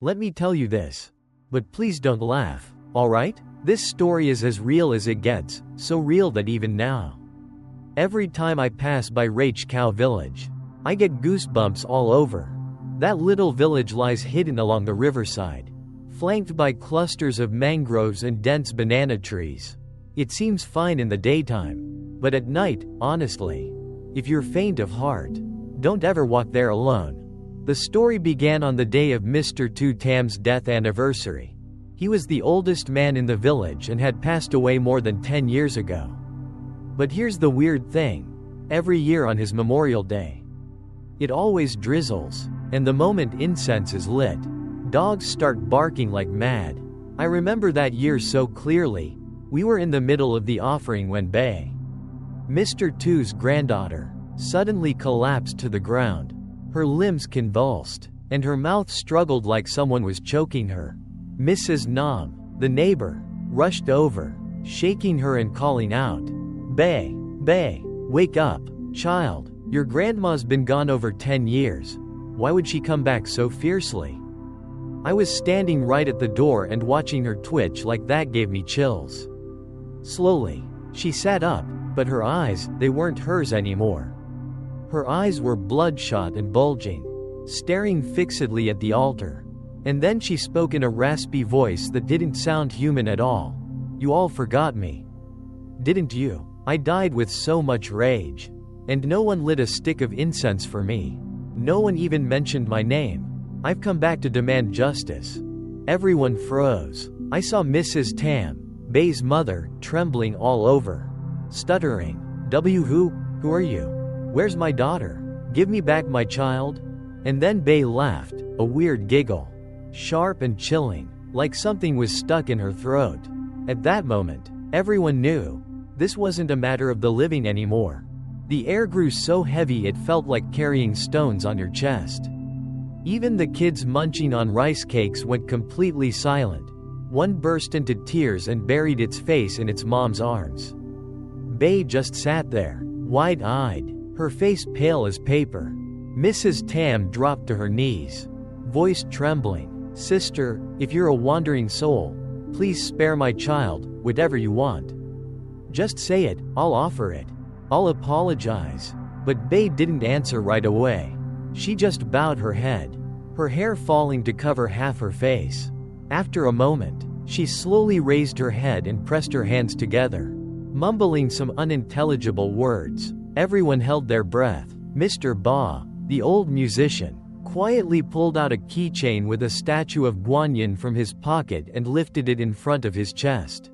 Let me tell you this. But please don't laugh, alright? This story is as real as it gets, so real that even now, every time I pass by Rach Cow Village, I get goosebumps all over. That little village lies hidden along the riverside, flanked by clusters of mangroves and dense banana trees. It seems fine in the daytime, but at night, honestly, if you're faint of heart, don't ever walk there alone. The story began on the day of Mr. Tu Tam's death anniversary. He was the oldest man in the village and had passed away more than 10 years ago. But here's the weird thing. Every year on his Memorial Day, it always drizzles, and the moment incense is lit, dogs start barking like mad. I remember that year so clearly. We were in the middle of the offering when Bay, Mr. Tu's granddaughter, suddenly collapsed to the ground. Her limbs convulsed, and her mouth struggled like someone was choking her. Mrs. Nam, the neighbor, rushed over, shaking her and calling out, "Bay, Bay, wake up, child. Your grandma's been gone over 10 years. Why would she come back so fiercely?" I was standing right at the door and watching her twitch like that gave me chills. Slowly, she sat up, but her eyes, they weren't hers anymore. Her eyes were bloodshot and bulging, staring fixedly at the altar. And then she spoke in a raspy voice that didn't sound human at all. "You all forgot me. Didn't you? I died with so much rage. And no one lit a stick of incense for me. No one even mentioned my name. I've come back to demand justice." Everyone froze. I saw Mrs. Tam, Bay's mother, trembling all over, stuttering, Who are you? Where's my daughter? Give me back my child?" And then Bay laughed, a weird giggle, sharp and chilling, like something was stuck in her throat. At that moment, everyone knew this wasn't a matter of the living anymore. The air grew so heavy it felt like carrying stones on your chest. Even the kids munching on rice cakes went completely silent. One burst into tears and buried its face in its mom's arms. Bay just sat there, wide-eyed, her face pale as paper. Mrs. Tam dropped to her knees, voice trembling, "Sister, if you're a wandering soul, please spare my child, whatever you want. Just say it, I'll offer it. I'll apologize." But Bay didn't answer right away. She just bowed her head, her hair falling to cover half her face. After a moment, she slowly raised her head and pressed her hands together, mumbling some unintelligible words. Everyone held their breath. Mr. Ba, the old musician, quietly pulled out a keychain with a statue of Guanyin from his pocket and lifted it in front of his chest.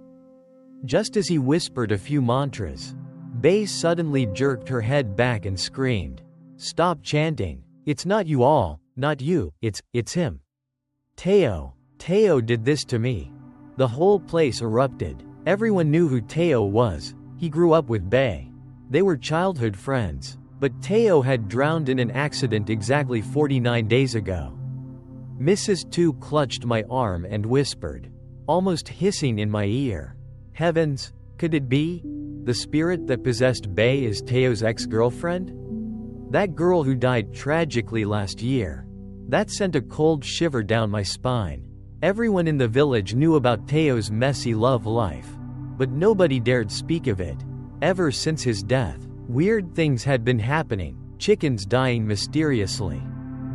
Just as he whispered a few mantras, Bay suddenly jerked her head back and screamed, "Stop chanting. It's not you all, not you, it's him. Teo did this to me." The whole place erupted. Everyone knew who Teo was. He grew up with Bay. They were childhood friends. But Teo had drowned in an accident exactly 49 days ago. Mrs. Tu clutched my arm and whispered, almost hissing in my ear, "Heavens, could it be? The spirit that possessed Bay is Teo's ex-girlfriend? That girl who died tragically last year." That sent a cold shiver down my spine. Everyone in the village knew about Teo's messy love life, but nobody dared speak of it. Ever since his death, weird things had been happening, chickens dying mysteriously,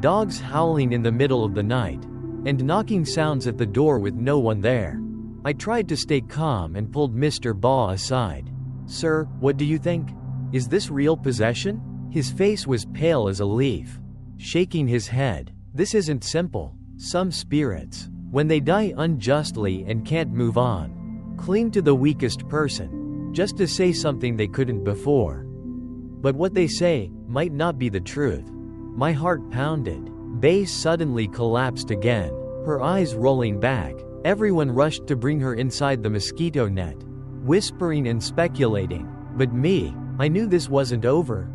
dogs howling in the middle of the night, and knocking sounds at the door with no one there. I tried to stay calm and pulled Mr. Ba aside. "Sir, what do you think? Is this real possession?" His face was pale as a leaf, shaking his head. "This isn't simple. Some spirits, when they die unjustly and can't move on, cling to the weakest person, just to say something they couldn't before. But what they say might not be the truth." My heart pounded. Bay suddenly collapsed again, her eyes rolling back. Everyone rushed to bring her inside the mosquito net, whispering and speculating. But me, I knew this wasn't over.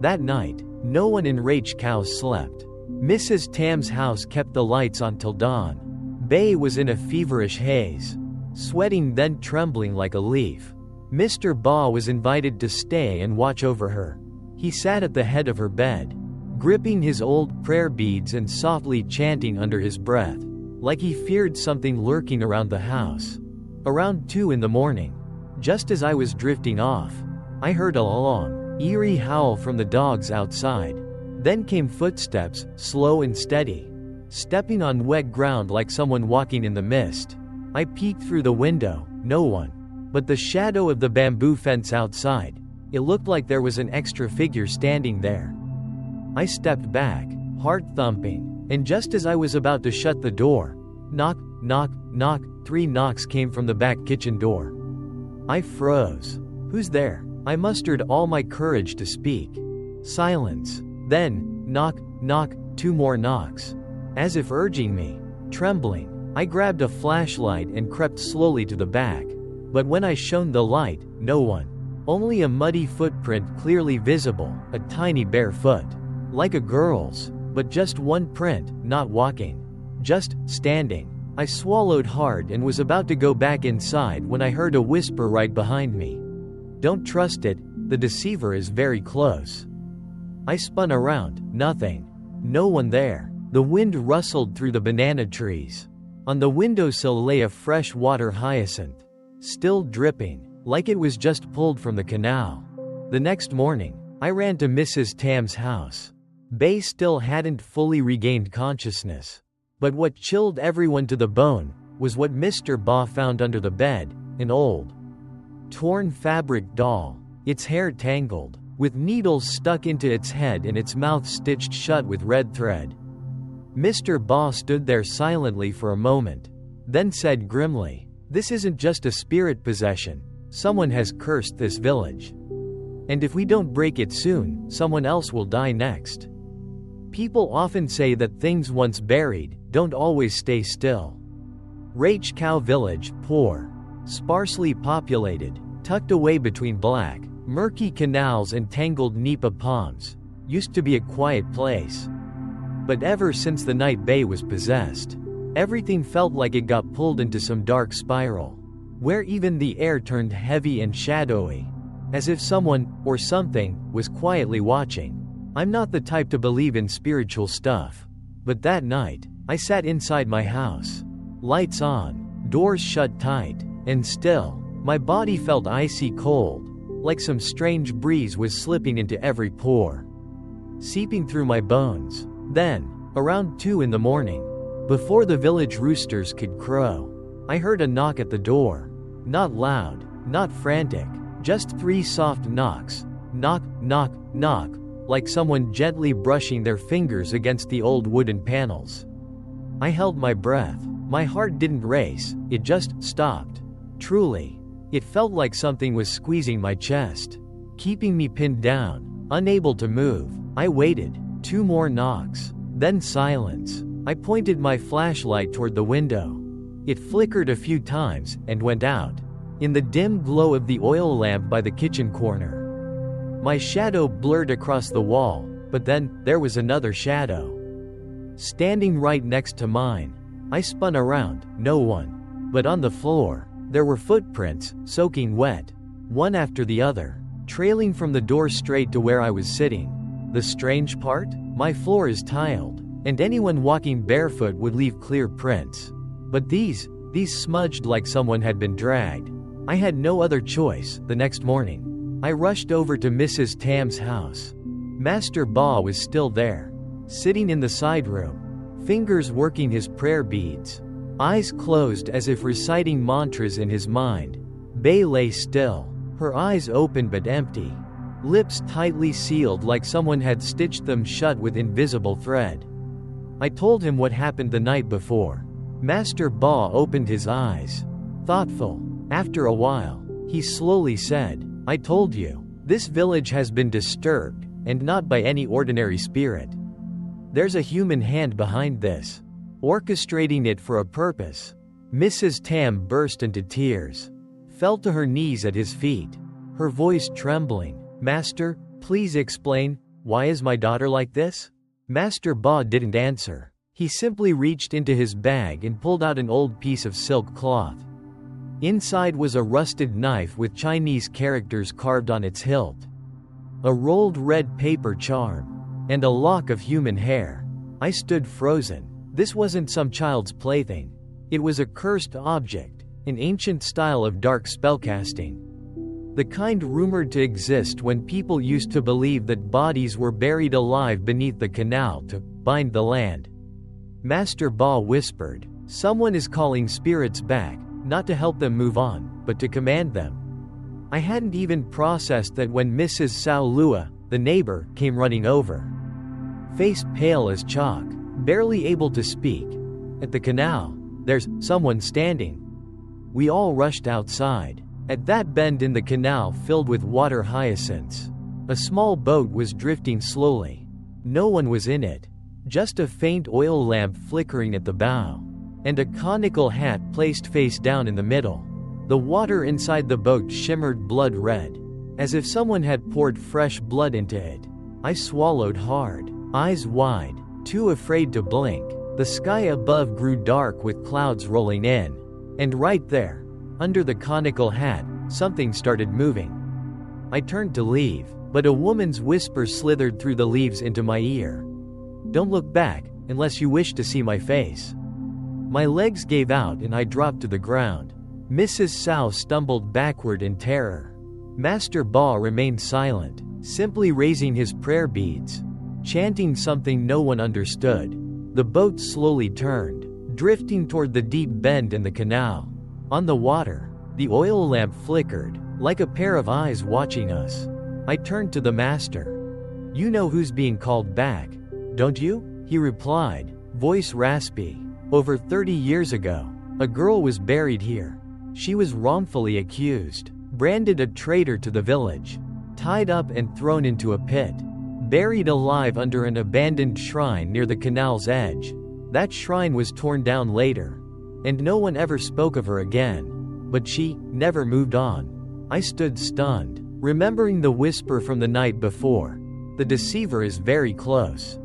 That night, no one in Rach Cow slept. Mrs. Tam's house kept the lights on till dawn. Bay was in a feverish haze, sweating then trembling like a leaf. Mr. Ba was invited to stay and watch over her. He sat at the head of her bed, gripping his old prayer beads and softly chanting under his breath. like he feared something lurking around the house. Around 2 in the morning, just as I was drifting off, I heard a long, eerie howl from the dogs outside. Then came footsteps, slow and steady, stepping on wet ground like someone walking in the mist. I peeked through the window, no one, but the shadow of the bamboo fence outside. It looked like there was an extra figure standing there. I stepped back, heart thumping, and just as I was about to shut the door, knock, knock, knock, 3 knocks came from the back kitchen door. I froze. Who's there? I mustered all my courage to speak. Silence. Then, knock, knock, 2 more knocks. As if urging me. Trembling, I grabbed a flashlight and crept slowly to the back. But when I shone the light, no one. Only a muddy footprint clearly visible, a tiny bare foot. Like a girl's, but just one print, not walking. Just standing. I swallowed hard and was about to go back inside when I heard a whisper right behind me. Don't trust it, the deceiver is very close. I spun around, nothing. No one there. The wind rustled through the banana trees. On the windowsill lay a freshwater hyacinth, still dripping, like it was just pulled from the canal. The next morning, I ran to Mrs. Tam's house. Bay still hadn't fully regained consciousness. But what chilled everyone to the bone was what Mr. Ba found under the bed, an old, torn fabric doll, its hair tangled, with needles stuck into its head and its mouth stitched shut with red thread. Mr. Ba stood there silently for a moment, then said grimly, "This isn't just a spirit possession. Someone has cursed this village. And if we don't break it soon, someone else will die next." People often say that things once buried don't always stay still. Rach Cow Village, poor, sparsely populated, tucked away between black, murky canals and tangled nipa palms, used to be a quiet place. But ever since the night Bay was possessed, everything felt like it got pulled into some dark spiral, where even the air turned heavy and shadowy, as if someone, or something, was quietly watching. I'm not the type to believe in spiritual stuff, but that night, I sat inside my house. Lights on, doors shut tight, and still, my body felt icy cold, like some strange breeze was slipping into every pore, seeping through my bones. Then, around 2 in the morning, before the village roosters could crow, I heard a knock at the door. Not loud, not frantic, just 3 soft knocks. Knock, knock, knock, like someone gently brushing their fingers against the old wooden panels. I held my breath. My heart didn't race, it just stopped. Truly, it felt like something was squeezing my chest, keeping me pinned down, unable to move. I waited. 2 more knocks. Then silence. I pointed my flashlight toward the window. It flickered a few times and went out, in the dim glow of the oil lamp by the kitchen corner. My shadow blurred across the wall, but then, there was another shadow, standing right next to mine. I spun around, no one. But on the floor, there were footprints, soaking wet, one after the other, trailing from the door straight to where I was sitting. The strange part? My floor is tiled, and anyone walking barefoot would leave clear prints. But these smudged like someone had been dragged. I had no other choice. The next morning, I rushed over to Mrs. Tam's house. Master Ba was still there, sitting in the side room, fingers working his prayer beads, eyes closed as if reciting mantras in his mind. Bay lay still, her eyes open but empty, lips tightly sealed like someone had stitched them shut with invisible thread. I told him what happened the night before. Master Ba opened his eyes, thoughtful. After a while, he slowly said, "I told you, this village has been disturbed, and not by any ordinary spirit. There's a human hand behind this, orchestrating it for a purpose." Mrs. Tam burst into tears, fell to her knees at his feet, her voice trembling. "Master, please explain, why is my daughter like this?" Master Ba didn't answer. He simply reached into his bag and pulled out an old piece of silk cloth. Inside was a rusted knife with Chinese characters carved on its hilt, a rolled red paper charm, and a lock of human hair. I stood frozen, This wasn't some child's plaything. It was a cursed object, an ancient style of dark spellcasting. The kind rumored to exist when people used to believe that bodies were buried alive beneath the canal to bind the land. Master Ba whispered, "Someone is calling spirits back, not to help them move on, but to command them." I hadn't even processed that when Mrs. Sao Lua, the neighbor, came running over. Face pale as chalk, barely able to speak. At the canal, "There's someone standing." We all rushed outside. At that bend in the canal filled with water hyacinths, a small boat was drifting slowly. No one was in it, just a faint oil lamp flickering at the bow, and a conical hat placed face down in the middle. The water inside the boat shimmered blood red, as if someone had poured fresh blood into it. I swallowed hard, eyes wide, too afraid to blink. The sky above grew dark with clouds rolling in, and right there, under the conical hat, something started moving. I turned to leave, but a woman's whisper slithered through the leaves into my ear. "Don't look back, unless you wish to see my face." My legs gave out and I dropped to the ground. Mrs. Sao stumbled backward in terror. Master Ba remained silent, simply raising his prayer beads, chanting something no one understood. The boat slowly turned, drifting toward the deep bend in the canal. On the water, the oil lamp flickered, like a pair of eyes watching us. I turned to the master. "You know who's being called back, don't you?" he replied, voice raspy. "Over 30 years ago, a girl was buried here. She was wrongfully accused, branded a traitor to the village, tied up and thrown into a pit, buried alive under an abandoned shrine near the canal's edge. That shrine was torn down later, and no one ever spoke of her again. But she never moved on." I stood stunned, remembering the whisper from the night before. The deceiver is very close.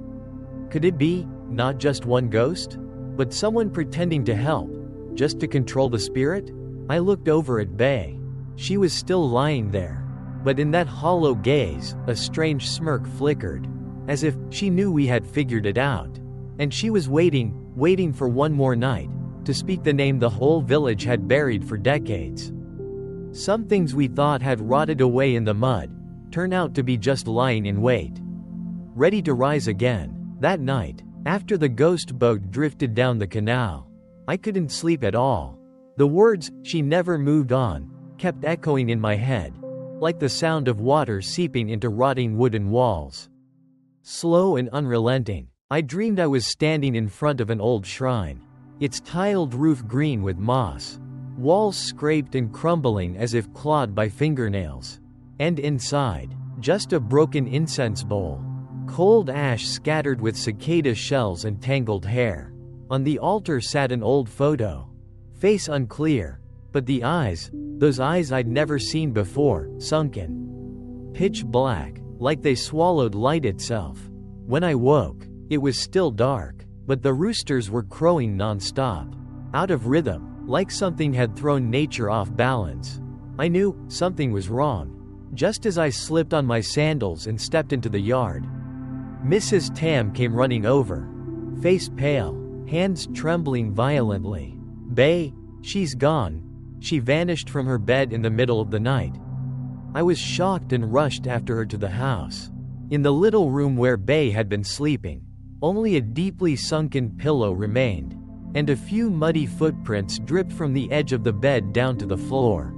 Could it be, not just one ghost, but someone pretending to help, just to control the spirit? I looked over at Bae. She was still lying there, but in that hollow gaze, a strange smirk flickered, as if she knew we had figured it out. And she was waiting for one more night, to speak the name the whole village had buried for decades. Some things we thought had rotted away in the mud turned out to be just lying in wait, ready to rise again. That night, after the ghost boat drifted down the canal, I couldn't sleep at all. The words, "she never moved on," kept echoing in my head, like the sound of water seeping into rotting wooden walls. Slow and unrelenting, I dreamed I was standing in front of an old shrine. Its tiled roof green with moss, walls scraped and crumbling as if clawed by fingernails. And inside, just a broken incense bowl, cold ash scattered with cicada shells and tangled hair. On the altar sat an old photo, face unclear, but the eyes, those eyes I'd never seen before, sunken, pitch black, like they swallowed light itself. When I woke, it was still dark, but the roosters were crowing non-stop, out of rhythm, like something had thrown nature off balance. I knew something was wrong, just as I slipped on my sandals and stepped into the yard. Mrs. Tam came running over, face pale, hands trembling violently. "Bae, she's gone." She vanished from her bed in the middle of the night. I was shocked and rushed after her to the house. In the little room where Bae had been sleeping, only a deeply sunken pillow remained, and a few muddy footprints dripped from the edge of the bed down to the floor.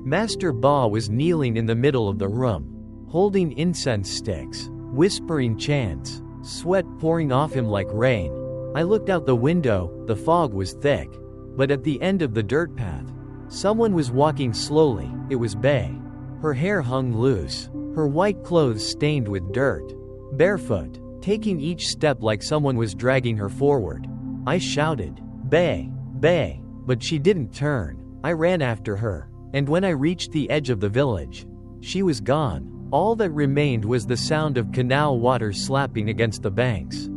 Master Ba was kneeling in the middle of the room, holding incense sticks, whispering chants, sweat pouring off him like rain. I looked out the window. The fog was thick, but at the end of the dirt path, someone was walking slowly. It was Bae. Her hair hung loose, her white clothes stained with dirt, barefoot, taking each step like someone was dragging her forward. I shouted, "Bae, Bae," but she didn't turn. I ran after her, and when I reached the edge of the village, she was gone. All that remained was the sound of canal water slapping against the banks,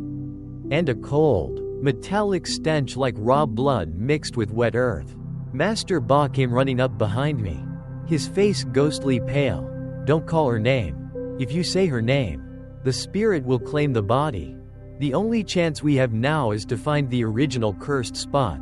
and a cold, metallic stench like raw blood mixed with wet earth. Master Ba came running up behind me, his face ghostly pale. "Don't call her name. If you say her name, the spirit will claim the body." The only chance we have now is to find the original cursed spot.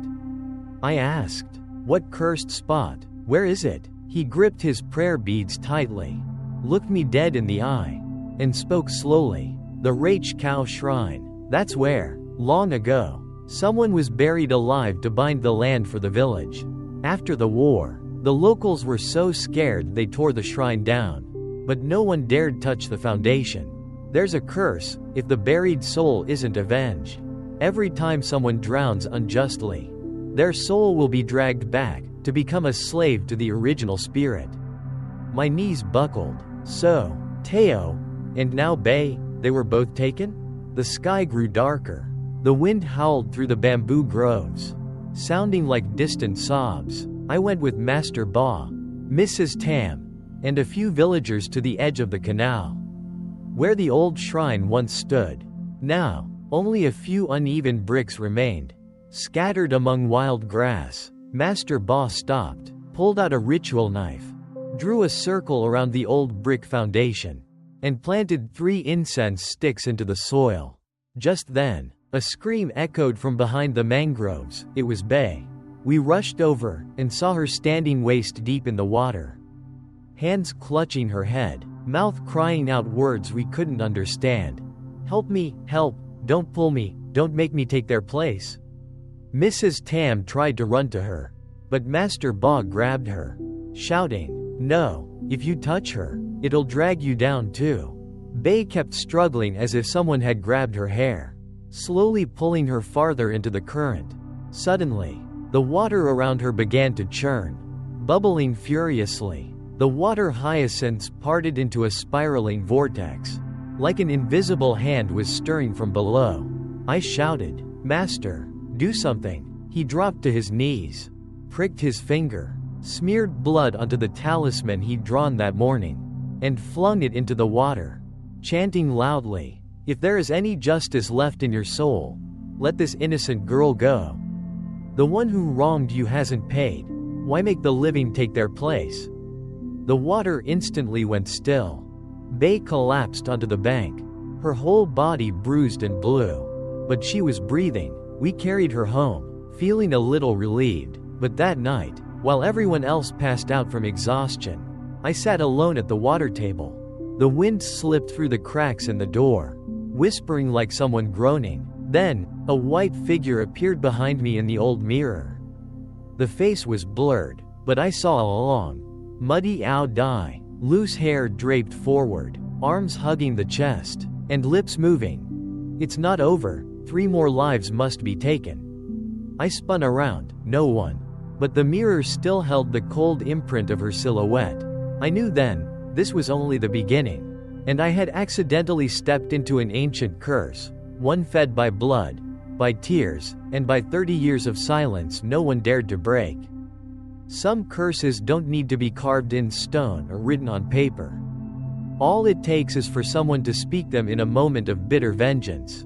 I asked, "What cursed spot? Where is it?" He gripped his prayer beads tightly, looked me dead in the eye, and spoke slowly. "The Rach Cow Shrine. That's where, long ago, someone was buried alive to bind the land for the village. After the war, the locals were so scared they tore the shrine down. But no one dared touch the foundation. There's a curse if the buried soul isn't avenged. Every time someone drowns unjustly, their soul will be dragged back to become a slave to the original spirit." My knees buckled. So, Teo, and now Bay, they were both taken? The sky grew darker. The wind howled through the bamboo groves, sounding like distant sobs. I went with Master Ba, Mrs. Tam, and a few villagers to the edge of the canal, where the old shrine once stood. Now, only a few uneven bricks remained, scattered among wild grass. Master Ba stopped, pulled out a ritual knife, drew a circle around the old brick foundation, and planted 3 incense sticks into the soil. Just then, a scream echoed from behind the mangroves. It was Bay. We rushed over and saw her standing waist deep in the water, hands clutching her head, mouth crying out words we couldn't understand. "Help me, help, don't pull me, don't make me take their place." Mrs. Tam tried to run to her, but Master Ba grabbed her, shouting, "No, if you touch her, it'll drag you down too." Bay kept struggling as if someone had grabbed her hair, slowly pulling her farther into the current. Suddenly, the water around her began to churn, bubbling furiously. The water hyacinths parted into a spiraling vortex, like an invisible hand was stirring from below. I shouted, "Master, do something." He dropped to his knees, pricked his finger, smeared blood onto the talisman he'd drawn that morning, and flung it into the water, chanting loudly, "If there is any justice left in your soul, let this innocent girl go. The one who wronged you hasn't paid. Why make the living take their place?" The water instantly went still. Bay collapsed onto the bank, her whole body bruised and blue. But she was breathing. We carried her home, feeling a little relieved. But that night, while everyone else passed out from exhaustion, I sat alone at the water table. The wind slipped through the cracks in the door, whispering like someone groaning. Then, a white figure appeared behind me in the old mirror. The face was blurred, but I saw all along. Muddy ow dye, loose hair draped forward, arms hugging the chest, and lips moving. "It's not over, 3 more lives must be taken." I spun around, no one. But the mirror still held the cold imprint of her silhouette. I knew then, this was only the beginning. And I had accidentally stepped into an ancient curse, one fed by blood, by tears, and by 30 years of silence no one dared to break. Some curses don't need to be carved in stone or written on paper. All it takes is for someone to speak them in a moment of bitter vengeance.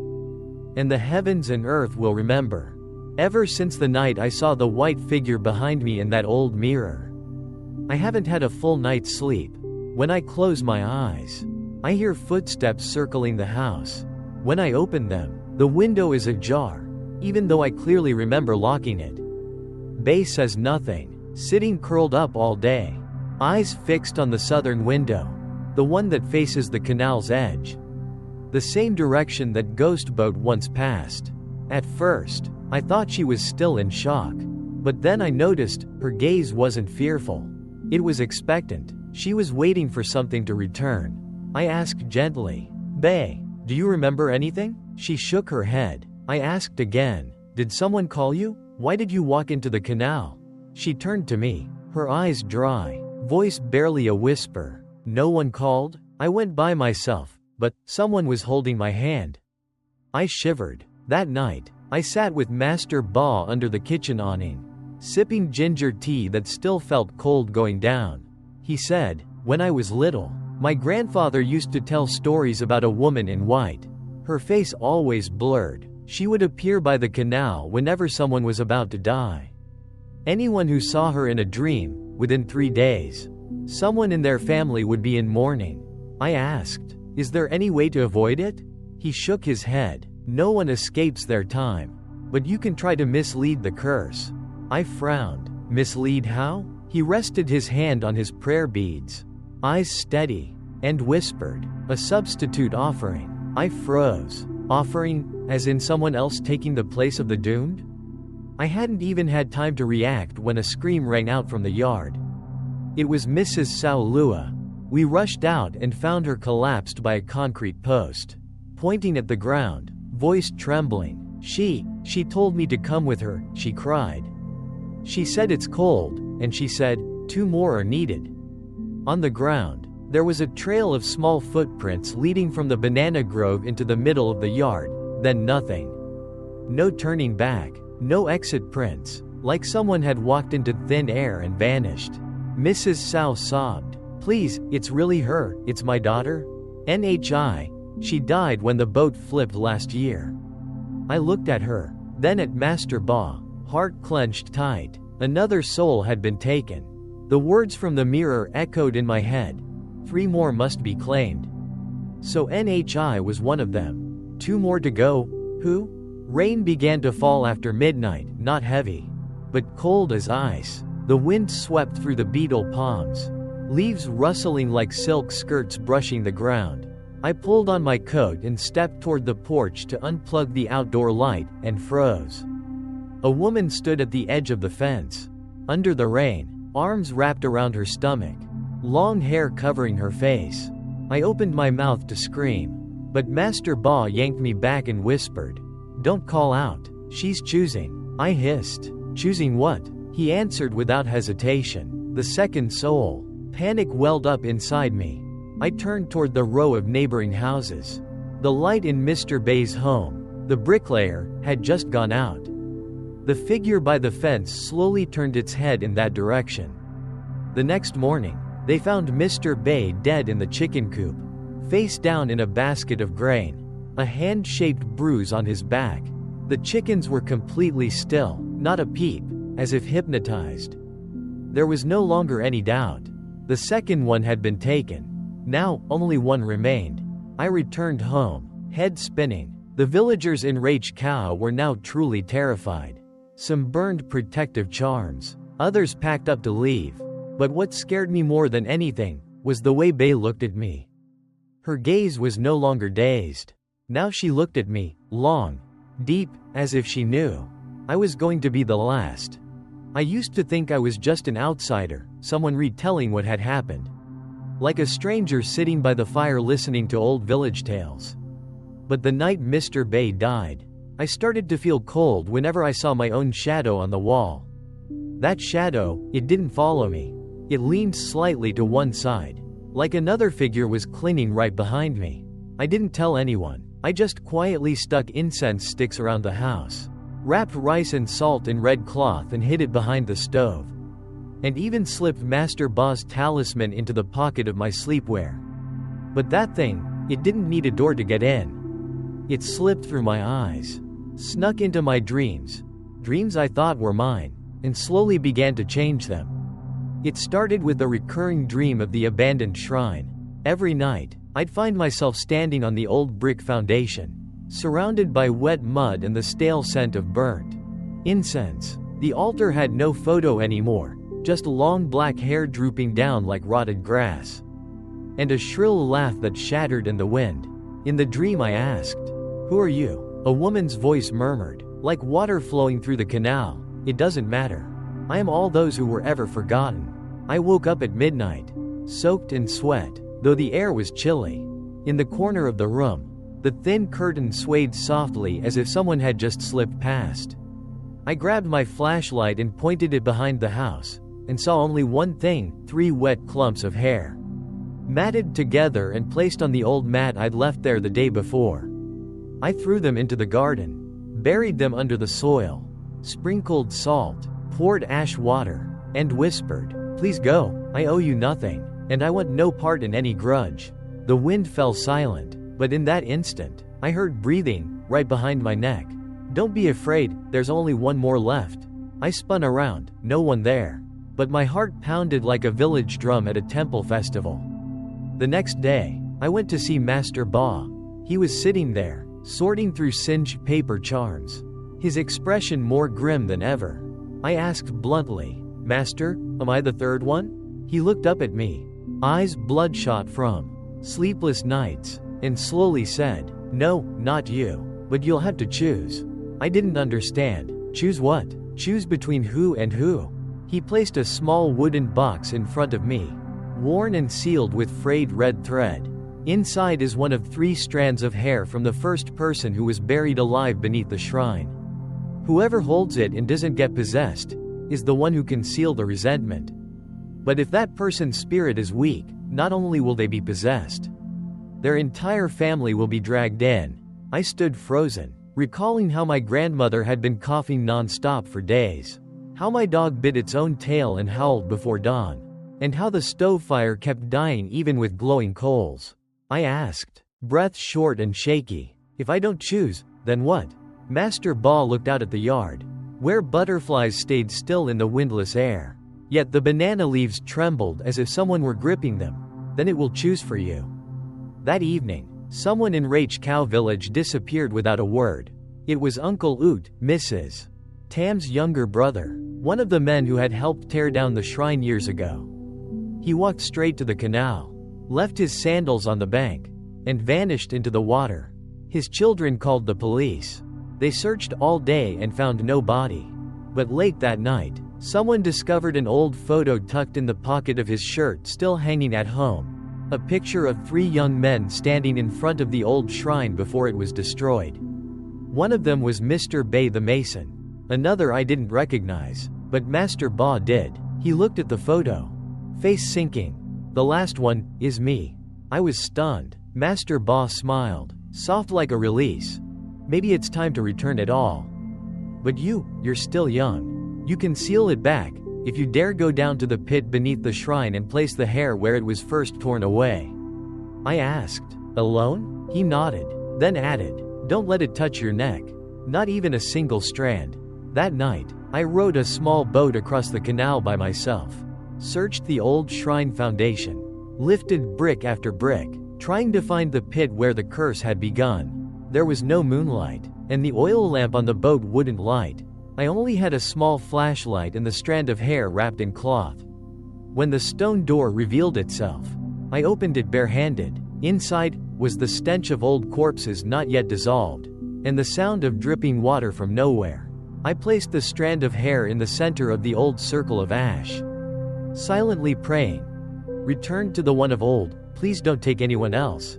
And the heavens and earth will remember. Ever since the night I saw the white figure behind me in that old mirror, I haven't had a full night's sleep. When I close my eyes, I hear footsteps circling the house. When I open them, the window is ajar, even though I clearly remember locking it. Bay says nothing, sitting curled up all day, eyes fixed on the southern window, the one that faces the canal's edge, the same direction that Ghost Boat once passed. At first, I thought she was still in shock, but then I noticed her gaze wasn't fearful. It was expectant. She was waiting for something to return. I asked gently, "Bay, do you remember anything?" She shook her head. I asked again, "Did someone call you? Why did you walk into the canal?" She turned to me, her eyes dry, voice barely a whisper. "No one called. I went by myself, but someone was holding my hand." I shivered. That night, I sat with Master Ba under the kitchen awning, sipping ginger tea that still felt cold going down. He said, "When I was little, my grandfather used to tell stories about a woman in white. Her face always blurred. She would appear by the canal whenever someone was about to die. Anyone who saw her in a dream, within 3 days, someone in their family would be in mourning." I asked, "Is there any way to avoid it?" He shook his head. No one escapes their time. But you can try to mislead the curse. I frowned. Mislead how? He rested his hand on his prayer beads, eyes steady, and whispered, a substitute offering. I froze. Offering, as in someone else taking the place of the doomed? I hadn't even had time to react when a scream rang out from the yard. It was Mrs. Saulua. We rushed out and found her collapsed by a concrete post, pointing at the ground, voice trembling. She told me to come with her, she cried. She said it's cold, and she said, 2 more are needed. On the ground, there was a trail of small footprints leading from the banana grove into the middle of the yard, then nothing. No turning back, no exit prints, like someone had walked into thin air and vanished. Mrs. Sau sobbed. Please, it's really her, it's my daughter? NHI. She died when the boat flipped last year. I looked at her, then at Master Ba, heart clenched tight. Another soul had been taken. The words from the mirror echoed in my head. 3 more must be claimed. So NHI was one of them. 2 more to go. Who? Rain began to fall after midnight, not heavy, but cold as ice. The wind swept through the beetle palms, leaves rustling like silk skirts brushing the ground. I pulled on my coat and stepped toward the porch to unplug the outdoor light, and froze. A woman stood at the edge of the fence, under the rain, arms wrapped around her stomach, long hair covering her face. I opened my mouth to scream, but Master Ba yanked me back and whispered, "Don't call out, she's choosing." I hissed, "Choosing what?" He answered without hesitation, "The second soul." Panic welled up inside me. I turned toward the row of neighboring houses. The light in Mr. Bay's home, the bricklayer, had just gone out. The figure by the fence slowly turned its head in that direction. The next morning, they found Mr. Bay dead in the chicken coop, face down in a basket of grain, a hand-shaped bruise on his back. The chickens were completely still, not a peep, as if hypnotized. There was no longer any doubt. The second one had been taken. Now, only one remained. I returned home, head spinning. The villagers in Rach Cow were now truly terrified. Some burned protective charms. Others packed up to leave. But what scared me more than anything was the way Bay looked at me. Her gaze was no longer dazed. Now she looked at me, long, deep, as if she knew I was going to be the last. I used to think I was just an outsider, someone retelling what had happened. Like a stranger sitting by the fire listening to old village tales. But the night Mr. Bay died, I started to feel cold whenever I saw my own shadow on the wall. That shadow, it didn't follow me. It leaned slightly to one side, like another figure was clinging right behind me. I didn't tell anyone. I just quietly stuck incense sticks around the house, wrapped rice and salt in red cloth and hid it behind the stove. And even slipped Master Ba's talisman into the pocket of my sleepwear. But that thing, it didn't need a door to get in. It slipped through my eyes, snuck into my dreams I thought were mine, and slowly began to change them. It started with a recurring dream of the abandoned shrine. Every night, I'd find myself standing on the old brick foundation, surrounded by wet mud and the stale scent of burnt incense. The altar had no photo anymore, just long black hair drooping down like rotted grass. And a shrill laugh that shattered in the wind. In the dream I asked, "Who are you?" A woman's voice murmured, like water flowing through the canal, "It doesn't matter. I am all those who were ever forgotten." I woke up at midnight, soaked in sweat, though the air was chilly. In the corner of the room, the thin curtain swayed softly as if someone had just slipped past. I grabbed my flashlight and pointed it behind the house, and saw only one thing: 3 wet clumps of hair, matted together and placed on the old mat I'd left there the day before. I threw them into the garden, buried them under the soil, sprinkled salt, poured ash water, and whispered, "Please go, I owe you nothing, and I want no part in any grudge." The wind fell silent, but in that instant, I heard breathing, right behind my neck. "Don't be afraid, there's only one more left." I spun around, no one there. But my heart pounded like a village drum at a temple festival. The next day, I went to see Master Ba. He was sitting there, sorting through singed paper charms, his expression more grim than ever. I asked bluntly, "Master, am I the third one?" He looked up at me, eyes bloodshot from sleepless nights, and slowly said, "No, not you. But you'll have to choose." I didn't understand. Choose what? Choose between who and who? He placed a small wooden box in front of me, worn and sealed with frayed red thread. Inside is one of 3 strands of hair from the first person who was buried alive beneath the shrine. Whoever holds it and doesn't get possessed is the one who can seal the resentment. But if that person's spirit is weak, not only will they be possessed, their entire family will be dragged in. I stood frozen, recalling how my grandmother had been coughing non-stop for days, how my dog bit its own tail and howled before dawn, and how the stove fire kept dying even with glowing coals. I asked, breath short and shaky, "If I don't choose, then what?" Master Ba looked out at the yard, where butterflies stayed still in the windless air. Yet the banana leaves trembled as if someone were gripping them. "Then it will choose for you." That evening, someone in Rach Cow Village disappeared without a word. It was Uncle Oot, Mrs. Tam's younger brother, one of the men who had helped tear down the shrine years ago. He walked straight to the canal, left his sandals on the bank, and vanished into the water. His children called the police. They searched all day and found no body. But late that night, someone discovered an old photo tucked in the pocket of his shirt still hanging at home. A picture of 3 young men standing in front of the old shrine before it was destroyed. One of them was Mr. Bay the Mason. Another I didn't recognize, but Master Ba did. He looked at the photo, face sinking. "The last one is me." I was stunned. Master Ba smiled, soft like a release. "Maybe it's time to return it all. But you're still young. You can seal it back, if you dare go down to the pit beneath the shrine and place the hair where it was first torn away." I asked, "Alone?" He nodded, then added, "Don't let it touch your neck. Not even a single strand." That night, I rowed a small boat across the canal by myself, searched the old shrine foundation, lifted brick after brick, trying to find the pit where the curse had begun. There was no moonlight, and the oil lamp on the boat wouldn't light. I only had a small flashlight and the strand of hair wrapped in cloth. When the stone door revealed itself, I opened it barehanded. Inside was the stench of old corpses not yet dissolved, and the sound of dripping water from nowhere. I placed the strand of hair in the center of the old circle of ash, silently praying, "Return to the one of old, please don't take anyone else."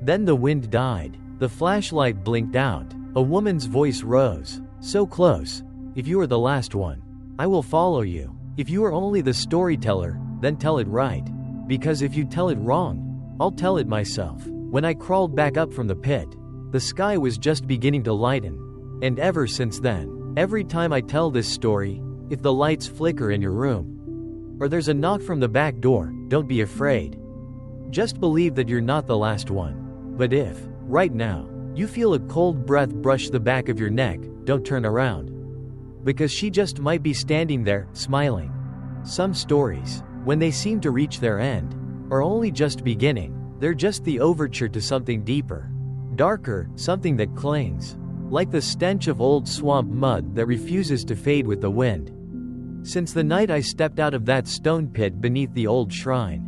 Then the wind died. The flashlight blinked out. A woman's voice rose, so close. "If you are the last one, I will follow you. If you are only the storyteller, then tell it right. Because if you tell it wrong, I'll tell it myself." When I crawled back up from the pit, the sky was just beginning to lighten. And ever since then, every time I tell this story, if the lights flicker in your room, or there's a knock from the back door, don't be afraid. Just believe that you're not the last one. But if, right now, you feel a cold breath brush the back of your neck, don't turn around. Because she just might be standing there, smiling. Some stories, when they seem to reach their end, are only just beginning. They're just the overture to something deeper, darker, something that clings, like the stench of old swamp mud that refuses to fade with the wind. Since the night I stepped out of that stone pit beneath the old shrine,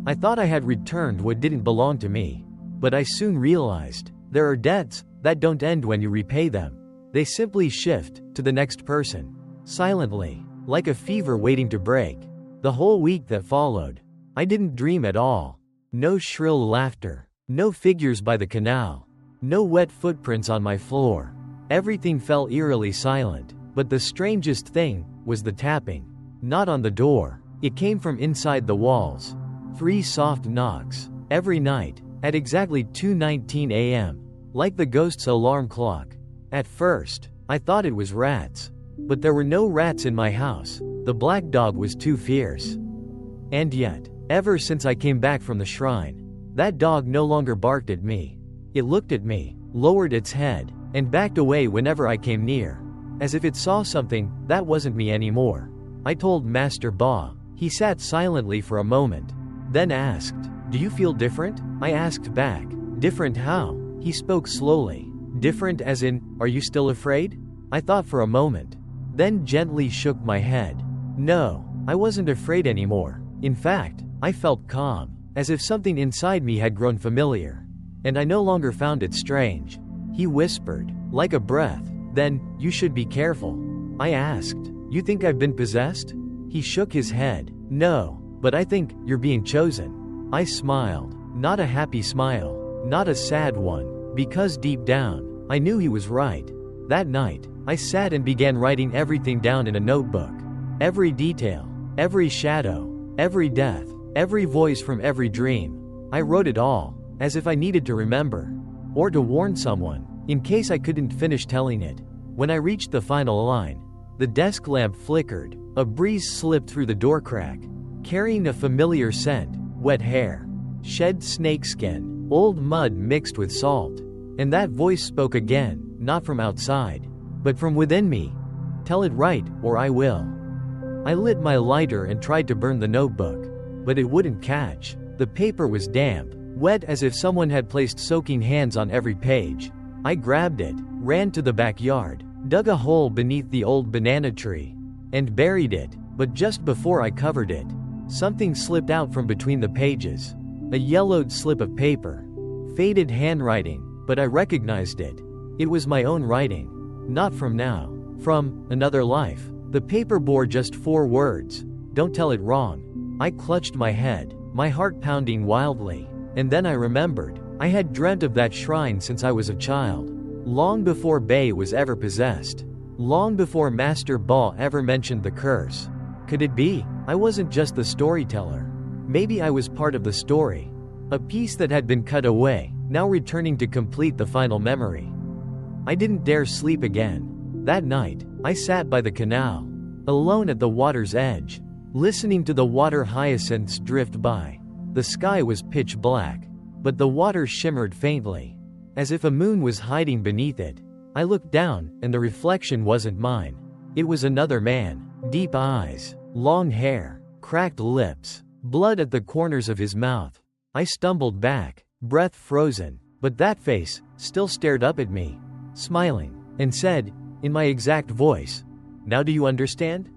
I thought I had returned what didn't belong to me. But I soon realized, there are debts that don't end when you repay them. They simply shift to the next person, silently, like a fever waiting to break. The whole week that followed, I didn't dream at all. No shrill laughter, no figures by the canal, no wet footprints on my floor. Everything fell eerily silent, but the strangest thing was the tapping. Not on the door. It came from inside the walls. 3 soft knocks, every night, at exactly 2:19 a.m., like the ghost's alarm clock. At first, I thought it was rats. But there were no rats in my house. The black dog was too fierce. And yet, ever since I came back from the shrine, that dog no longer barked at me. It looked at me, lowered its head, and backed away whenever I came near, as if it saw something that wasn't me anymore. I told Master Ba. He sat silently for a moment, then asked, "Do you feel different?" I asked back, "Different how?" He spoke slowly. Different as in, are you still afraid? I thought for a moment. Then gently shook my head. No, I wasn't afraid anymore. In fact, I felt calm, as if something inside me had grown familiar. And I no longer found it strange. He whispered, like a breath, then, you should be careful. I asked, you think I've been possessed? He shook his head. No, but I think you're being chosen. I smiled, not a happy smile, not a sad one, because deep down, I knew he was right. That night, I sat and began writing everything down in a notebook. Every detail, every shadow, every death, every voice from every dream. I wrote it all, as if I needed to remember. Or to warn someone, in case I couldn't finish telling it. When I reached the final line, the desk lamp flickered, a breeze slipped through the door crack, carrying a familiar scent, wet hair, shed snakeskin, old mud mixed with salt. And that voice spoke again, not from outside, but from within me. Tell it right, or I will. I lit my lighter and tried to burn the notebook, but it wouldn't catch. The paper was damp, wet as if someone had placed soaking hands on every page. I grabbed it, ran to the backyard, dug a hole beneath the old banana tree, and buried it, but just before I covered it, something slipped out from between the pages. A yellowed slip of paper. Faded handwriting, but I recognized it. It was my own writing. Not from now. From another life. The paper bore just 4 words. Don't tell it wrong. I clutched my head, my heart pounding wildly. And then I remembered. I had dreamt of that shrine since I was a child. Long before Bay was ever possessed. Long before Master Ba ever mentioned the curse. Could it be? I wasn't just the storyteller. Maybe I was part of the story. A piece that had been cut away, now returning to complete the final memory. I didn't dare sleep again. That night, I sat by the canal, alone at the water's edge, listening to the water hyacinths drift by. The sky was pitch black, but the water shimmered faintly, as if a moon was hiding beneath it. I looked down, and the reflection wasn't mine. It was another man. Deep eyes, long hair, cracked lips, blood at the corners of his mouth. I stumbled back, breath frozen, but that face still stared up at me, smiling, and said, in my exact voice, "Now do you understand?"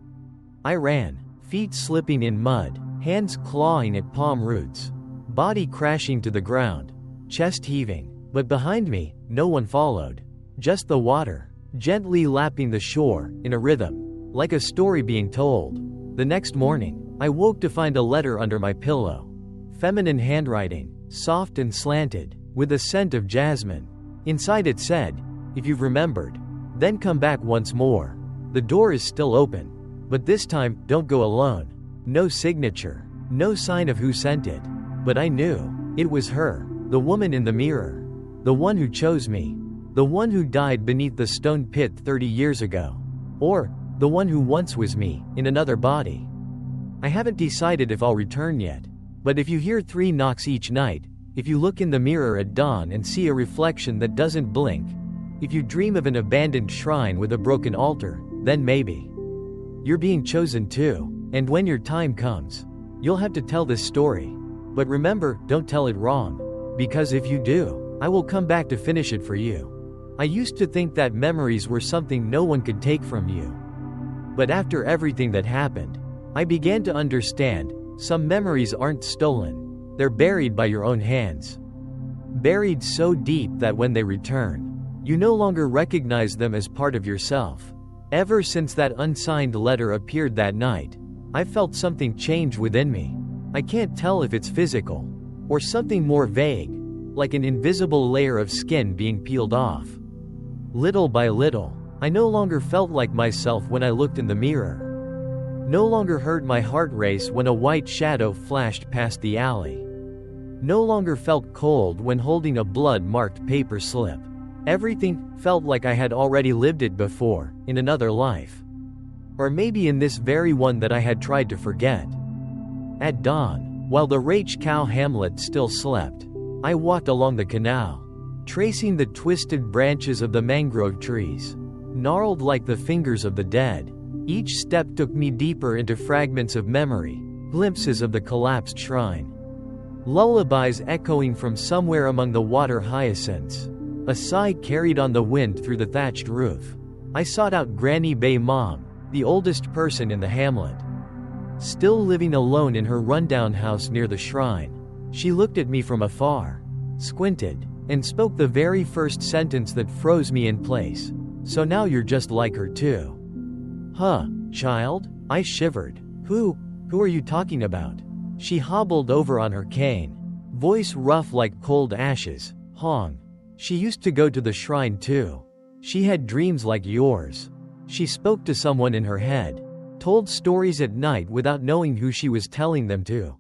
I ran, feet slipping in mud, hands clawing at palm roots, body crashing to the ground, chest heaving, but behind me, no one followed. Just the water, gently lapping the shore, in a rhythm, like a story being told. The next morning, I woke to find a letter under my pillow. Feminine handwriting, soft and slanted, with a scent of jasmine. Inside it said, "If you've remembered, then come back once more. The door is still open. But this time, don't go alone." No signature, no sign of who sent it. But I knew, it was her, the woman in the mirror. The one who chose me. The one who died beneath the stone pit 30 years ago. Or, the one who once was me, in another body. I haven't decided if I'll return yet. But if you hear 3 knocks each night, if you look in the mirror at dawn and see a reflection that doesn't blink, if you dream of an abandoned shrine with a broken altar, then maybe you're being chosen too. And when your time comes, you'll have to tell this story. But remember, don't tell it wrong. Because if you do, I will come back to finish it for you. I used to think that memories were something no one could take from you. But after everything that happened, I began to understand, some memories aren't stolen. They're buried by your own hands. Buried so deep that when they return, you no longer recognize them as part of yourself. Ever since that unsigned letter appeared that night, I felt something change within me. I can't tell if it's physical, or something more vague, like an invisible layer of skin being peeled off. Little by little, I no longer felt like myself when I looked in the mirror. No longer heard my heart race when a white shadow flashed past the alley. No longer felt cold when holding a blood-marked paper slip. Everything felt like I had already lived it before, in another life. Or maybe in this very one that I had tried to forget. At dawn, while the Rach cow hamlet still slept, I walked along the canal, tracing the twisted branches of the mangrove trees, gnarled like the fingers of the dead. Each step took me deeper into fragments of memory, glimpses of the collapsed shrine. Lullabies echoing from somewhere among the water hyacinths. A sigh carried on the wind through the thatched roof. I sought out Granny Bay Mom, the oldest person in the hamlet. Still living alone in her rundown house near the shrine. She looked at me from afar, squinted, and spoke the very first sentence that froze me in place. "So now you're just like her too." "Huh, child?" I shivered. Who are you talking about?" She hobbled over on her cane, voice rough like cold ashes. "Hong. She used to go to the shrine too. She had dreams like yours. She spoke to someone in her head, told stories at night without knowing who she was telling them to."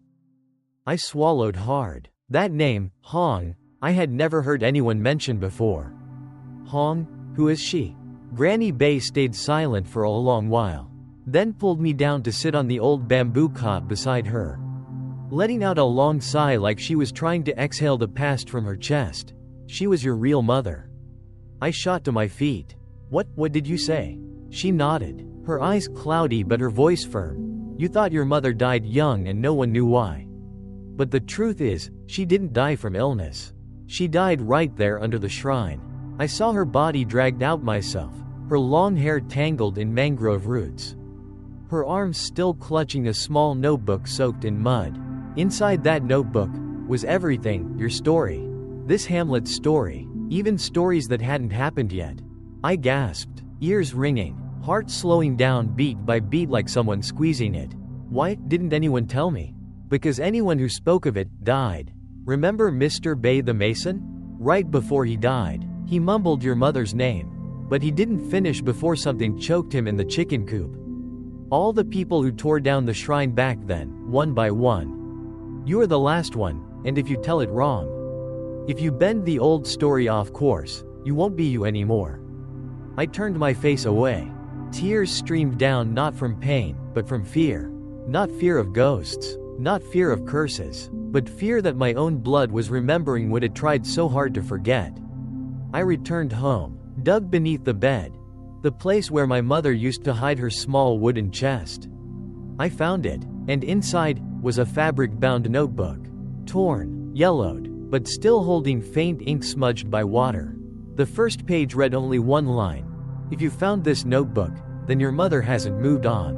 I swallowed hard. That name, Hong, I had never heard anyone mention before. "Hong? Who is she?" Granny Bay stayed silent for a long while, then pulled me down to sit on the old bamboo cot beside her, letting out a long sigh like she was trying to exhale the past from her chest. "She was your real mother." I shot to my feet. What did you say?" She nodded, her eyes cloudy but her voice firm. "You thought your mother died young and no one knew why. But the truth is, she didn't die from illness. She died right there under the shrine. I saw her body dragged out myself, her long hair tangled in mangrove roots, her arms still clutching a small notebook soaked in mud. Inside that notebook was everything, your story. This hamlet's story, even stories that hadn't happened yet." I gasped, ears ringing, heart slowing down beat by beat like someone squeezing it. "Why didn't anyone tell me?" "Because anyone who spoke of it died. Remember Mr. Bay the Mason? Right before he died, he mumbled your mother's name. But he didn't finish before something choked him in the chicken coop. All the people who tore down the shrine back then, one by one. You are the last one, and if you tell it wrong, if you bend the old story off course, you won't be you anymore." I turned my face away. Tears streamed down not from pain, but from fear. Not fear of ghosts, not fear of curses, but fear that my own blood was remembering what it tried so hard to forget. I returned home, dug beneath the bed, the place where my mother used to hide her small wooden chest. I found it, and inside was a fabric-bound notebook, torn, yellowed, but still holding faint ink smudged by water. The first page read only one line: "If you found this notebook, then your mother hasn't moved on."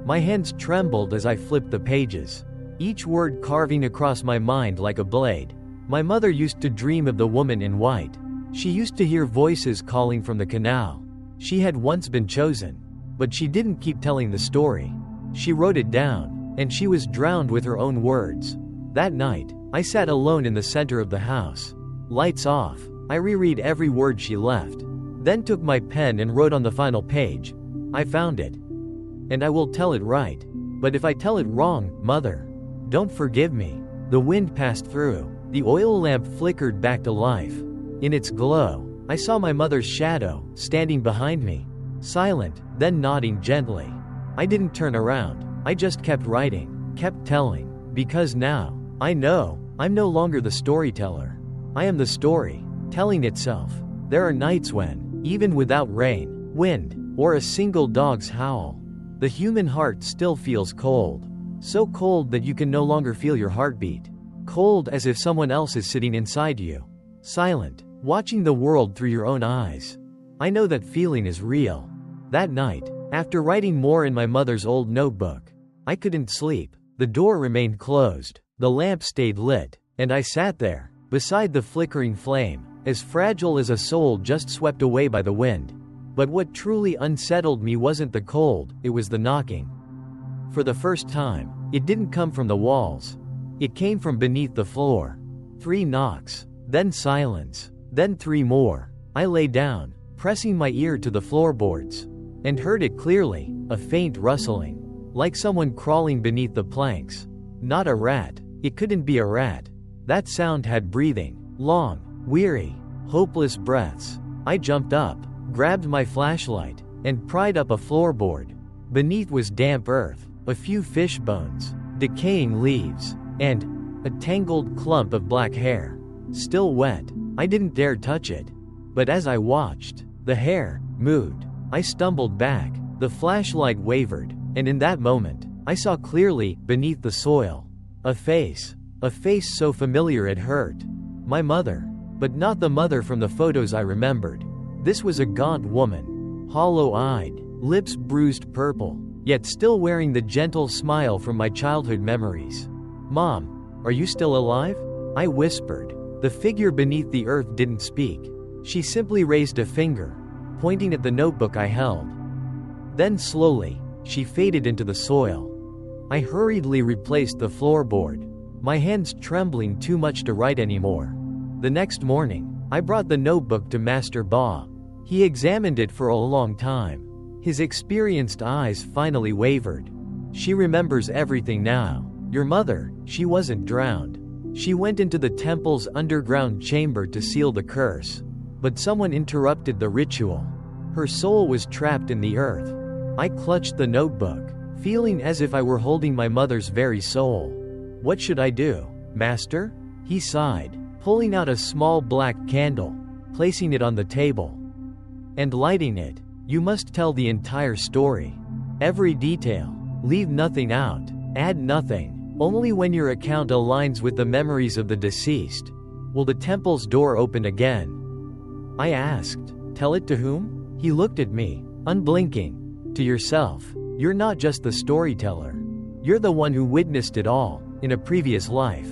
My hands trembled as I flipped the pages, each word carving across my mind like a blade. My mother used to dream of the woman in white. She used to hear voices calling from the canal. She had once been chosen, but she didn't keep telling the story. She wrote it down, and she was drowned with her own words. That night, I sat alone in the center of the house. Lights off, I reread every word she left, then took my pen and wrote on the final page, "I found it. And I will tell it right. But if I tell it wrong, Mother, don't forgive me." The wind passed through. The oil lamp flickered back to life. In its glow, I saw my mother's shadow, standing behind me, silent, then nodding gently. I didn't turn around. I just kept writing, kept telling, because now, I know, I'm no longer the storyteller. I am the story, telling itself. There are nights when, even without rain, wind, or a single dog's howl, the human heart still feels cold. So cold that you can no longer feel your heartbeat. Cold as if someone else is sitting inside you. Silent, watching the world through your own eyes. I know that feeling is real. That night, after writing more in my mother's old notebook, I couldn't sleep. The door remained closed, the lamp stayed lit, and I sat there, beside the flickering flame, as fragile as a soul just swept away by the wind. But what truly unsettled me wasn't the cold, it was the knocking. For the first time, it didn't come from the walls. It came from beneath the floor. 3 knocks, then silence, then 3 more. I lay down, pressing my ear to the floorboards, and heard it clearly, a faint rustling, like someone crawling beneath the planks. Not a rat. It couldn't be a rat. That sound had breathing, long, weary, hopeless breaths. I jumped up, grabbed my flashlight, and pried up a floorboard. Beneath was damp earth, a few fish bones, decaying leaves, and a tangled clump of black hair. Still wet. I didn't dare touch it. But as I watched, the hair moved. I stumbled back, the flashlight wavered, and in that moment, I saw clearly, beneath the soil, a face so familiar it hurt. My mother. But not the mother from the photos I remembered. This was a gaunt woman, hollow-eyed, lips bruised purple, yet still wearing the gentle smile from my childhood memories. "Mom, are you still alive?" I whispered. The figure beneath the earth didn't speak. She simply raised a finger, pointing at the notebook I held. Then slowly, she faded into the soil. I hurriedly replaced the floorboard, my hands trembling too much to write anymore. The next morning, I brought the notebook to Master Ba. He examined it for a long time. His experienced eyes finally wavered. "She remembers everything now. Your mother, she wasn't drowned. She went into the temple's underground chamber to seal the curse. But someone interrupted the ritual. Her soul was trapped in the earth." I clutched the notebook, feeling as if I were holding my mother's very soul. "What should I do, Master?" He sighed, pulling out a small black candle, placing it on the table, and lighting it. "You must tell the entire story. Every detail. Leave nothing out. Add nothing. Only when your account aligns with the memories of the deceased will the temple's door open again." I asked, "Tell it to whom?" He looked at me, unblinking. "To yourself. You're not just the storyteller. You're the one who witnessed it all, in a previous life."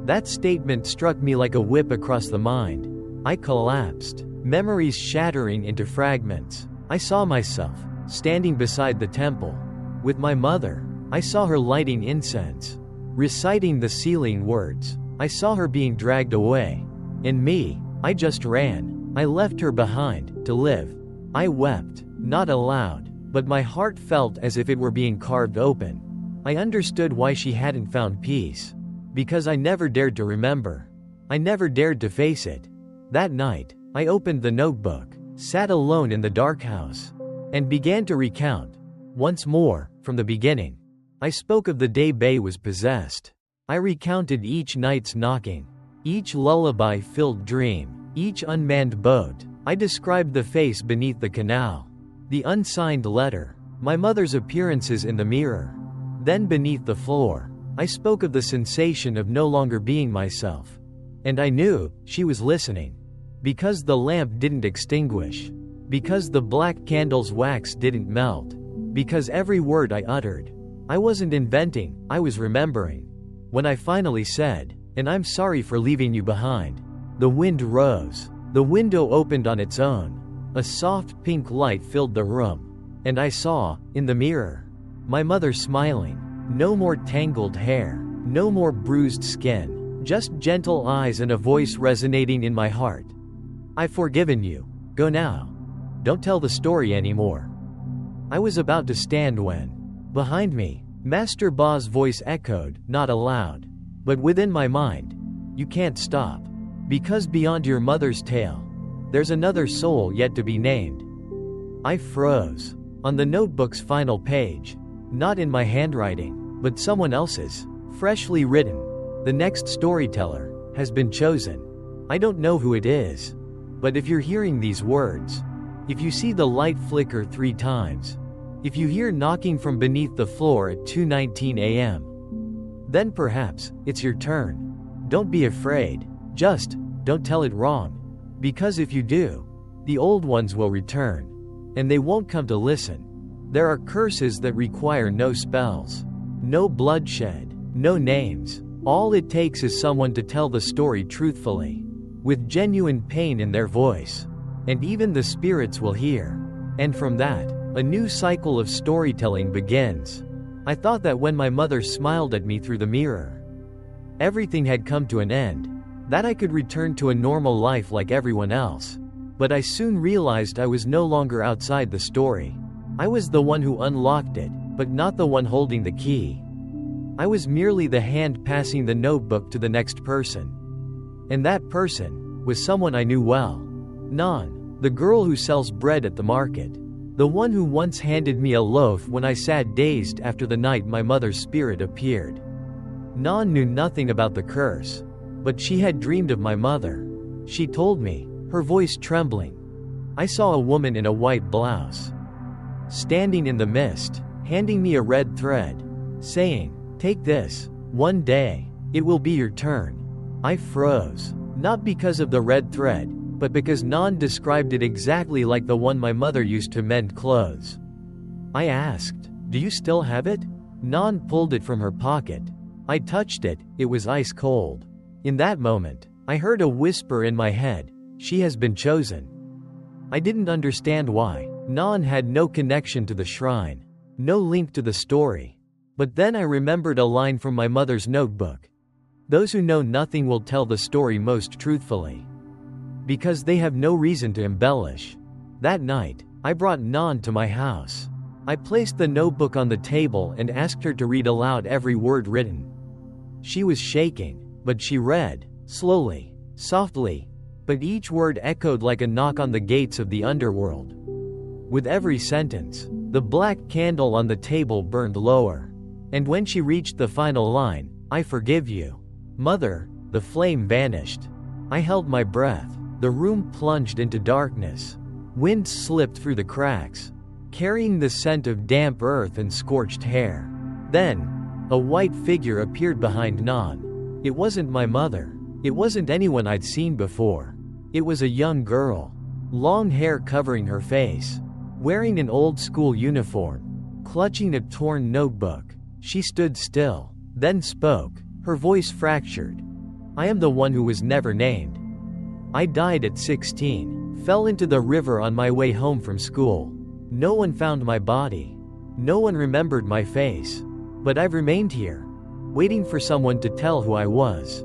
That statement struck me like a whip across the mind. I collapsed, memories shattering into fragments. I saw myself, standing beside the temple. With my mother, I saw her lighting incense, reciting the sealing words. I saw her being dragged away. And me, I just ran. I left her behind, to live. I wept, not aloud, but my heart felt as if it were being carved open. I understood why she hadn't found peace. Because I never dared to remember. I never dared to face it. That night, I opened the notebook, sat alone in the dark house, and began to recount, once more, from the beginning. I spoke of the day Bay was possessed. I recounted each night's knocking, each lullaby-filled dream, each unmanned boat. I described the face beneath the canal, the unsigned letter, my mother's appearances in the mirror. Then beneath the floor, I spoke of the sensation of no longer being myself. And I knew she was listening. Because the lamp didn't extinguish. Because the black candle's wax didn't melt. Because every word I uttered, I wasn't inventing, I was remembering. When I finally said, "And I'm sorry for leaving you behind," the wind rose. The window opened on its own. A soft pink light filled the room. And I saw, in the mirror, my mother smiling. No more tangled hair, no more bruised skin, just gentle eyes and a voice resonating in my heart. "I've forgiven you. Go now. Don't tell the story anymore." I was about to stand when, behind me, Master Ba's voice echoed, not aloud, but within my mind, "You can't stop. Because beyond your mother's tale, there's another soul yet to be named." I froze. On the notebook's final page, not in my handwriting, but someone else's, freshly written, "The next storyteller has been chosen." I don't know who it is. But if you're hearing these words, if you see the light flicker 3 times, if you hear knocking from beneath the floor at 2:19 a.m., then perhaps it's your turn. Don't be afraid. Just don't tell it wrong. Because if you do, the old ones will return. And they won't come to listen. There are curses that require no spells, no bloodshed, no names. All it takes is someone to tell the story truthfully, with genuine pain in their voice. And even the spirits will hear. And from that, a new cycle of storytelling begins. I thought that when my mother smiled at me through the mirror, everything had come to an end, that I could return to a normal life like everyone else. But I soon realized I was no longer outside the story. I was the one who unlocked it, but not the one holding the key. I was merely the hand passing the notebook to the next person. And that person was someone I knew well. Nan, the girl who sells bread at the market. The one who once handed me a loaf when I sat dazed after the night my mother's spirit appeared. Nan knew nothing about the curse, but she had dreamed of my mother. She told me, her voice trembling. I saw a woman in a white blouse, standing in the mist, handing me a red thread, saying, "Take this. One day, it will be your turn." I froze. Not because of the red thread, but because Nan described it exactly like the one my mother used to mend clothes. I asked, "Do you still have it?" Nan pulled it from her pocket. I touched it, it was ice cold. In that moment, I heard a whisper in my head, "She has been chosen." I didn't understand why. Nan had no connection to the shrine, no link to the story. But then I remembered a line from my mother's notebook. Those who know nothing will tell the story most truthfully, because they have no reason to embellish. That night, I brought Nan to my house. I placed the notebook on the table and asked her to read aloud every word written. She was shaking, but she read, slowly, softly, but each word echoed like a knock on the gates of the underworld. With every sentence, the black candle on the table burned lower. And when she reached the final line, "I forgive you, Mother," the flame vanished. I held my breath. The room plunged into darkness. Wind slipped through the cracks, carrying the scent of damp earth and scorched hair. Then, a white figure appeared behind Nan. It wasn't my mother. It wasn't anyone I'd seen before. It was a young girl. Long hair covering her face. Wearing an old-school uniform. Clutching a torn notebook. She stood still, then spoke, her voice fractured. "I am the one who was never named. I died at 16, fell into the river on my way home from school. No one found my body. No one remembered my face. But I've remained here, waiting for someone to tell who I was."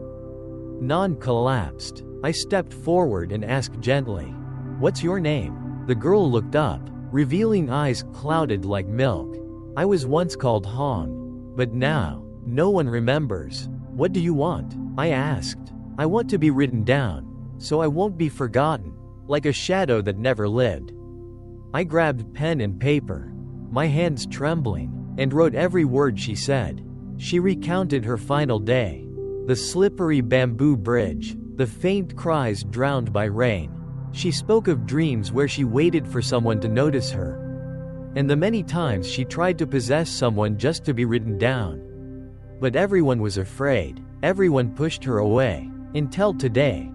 Nan collapsed. I stepped forward and asked gently, "What's your name?" The girl looked up, revealing eyes clouded like milk. "I was once called Hong, but now, no one remembers." "What do you want?" I asked. "I want to be written down, so I won't be forgotten, like a shadow that never lived." I grabbed pen and paper, my hands trembling, and wrote every word she said. She recounted her final day. The slippery bamboo bridge, the faint cries drowned by rain. She spoke of dreams where she waited for someone to notice her, and the many times she tried to possess someone just to be written down. But everyone was afraid, everyone pushed her away, until today,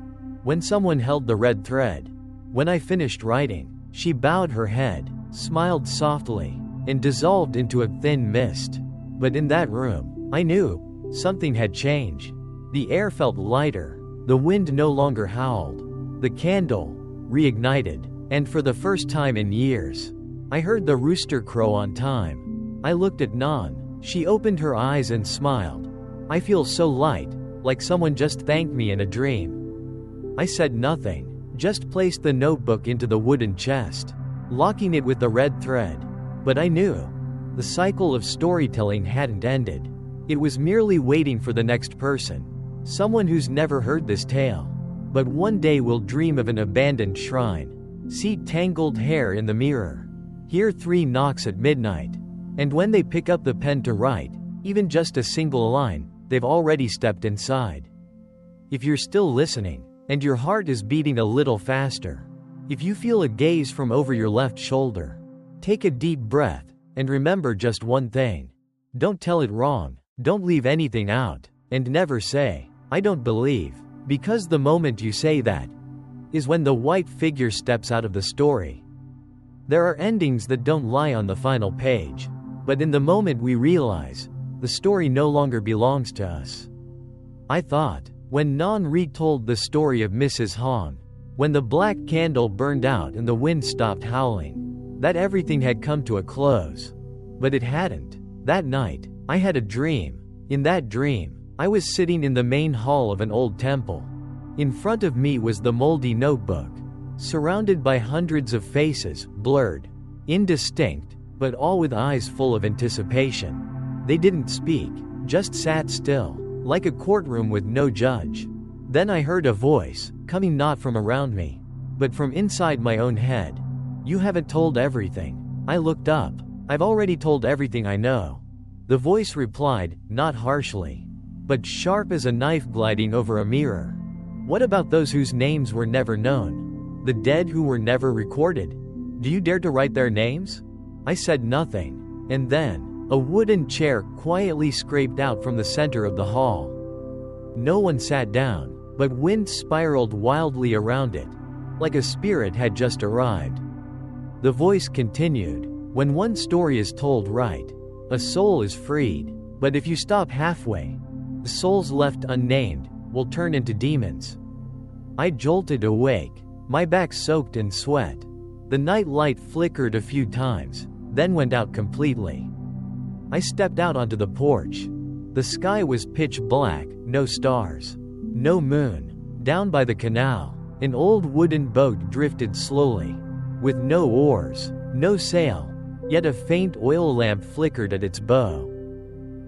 when someone held the red thread. When I finished writing, she bowed her head, smiled softly, and dissolved into a thin mist. But in that room, I knew something had changed. The air felt lighter, the wind no longer howled. The candle reignited, and for the first time in years, I heard the rooster crow on time. I looked at Nan. She opened her eyes and smiled. "I feel so light, like someone just thanked me in a dream." I said nothing, just placed the notebook into the wooden chest, locking it with the red thread. But I knew the cycle of storytelling hadn't ended. It was merely waiting for the next person, someone who's never heard this tale, but one day will dream of an abandoned shrine, see tangled hair in the mirror, hear 3 knocks at midnight, and when they pick up the pen to write, even just a single line, they've already stepped inside. If you're still listening, and your heart is beating a little faster, if you feel a gaze from over your left shoulder, take a deep breath, and remember just one thing. Don't tell it wrong, don't leave anything out, and never say, "I don't believe," because the moment you say that is when the white figure steps out of the story. There are endings that don't lie on the final page, but in the moment we realize, the story no longer belongs to us. I thought, when Nan retold the story of Mrs. Hong, when the black candle burned out and the wind stopped howling, that everything had come to a close. But it hadn't. That night, I had a dream. In that dream, I was sitting in the main hall of an old temple. In front of me was the moldy notebook, surrounded by hundreds of faces, blurred, indistinct, but all with eyes full of anticipation. They didn't speak, just sat still, like a courtroom with no judge. Then I heard a voice, coming not from around me, but from inside my own head. "You haven't told everything." I looked up. "I've already told everything I know." The voice replied, not harshly, but sharp as a knife gliding over a mirror. "What about those whose names were never known? The dead who were never recorded? Do you dare to write their names?" I said nothing, and then, a wooden chair quietly scraped out from the center of the hall. No one sat down, but wind spiraled wildly around it, like a spirit had just arrived. The voice continued, "When one story is told right, a soul is freed. But if you stop halfway, the souls left unnamed will turn into demons." I jolted awake, my back soaked in sweat. The night light flickered a few times, then went out completely. I stepped out onto the porch. The sky was pitch black, no stars, no moon. Down by the canal, an old wooden boat drifted slowly, with no oars, no sail, yet a faint oil lamp flickered at its bow.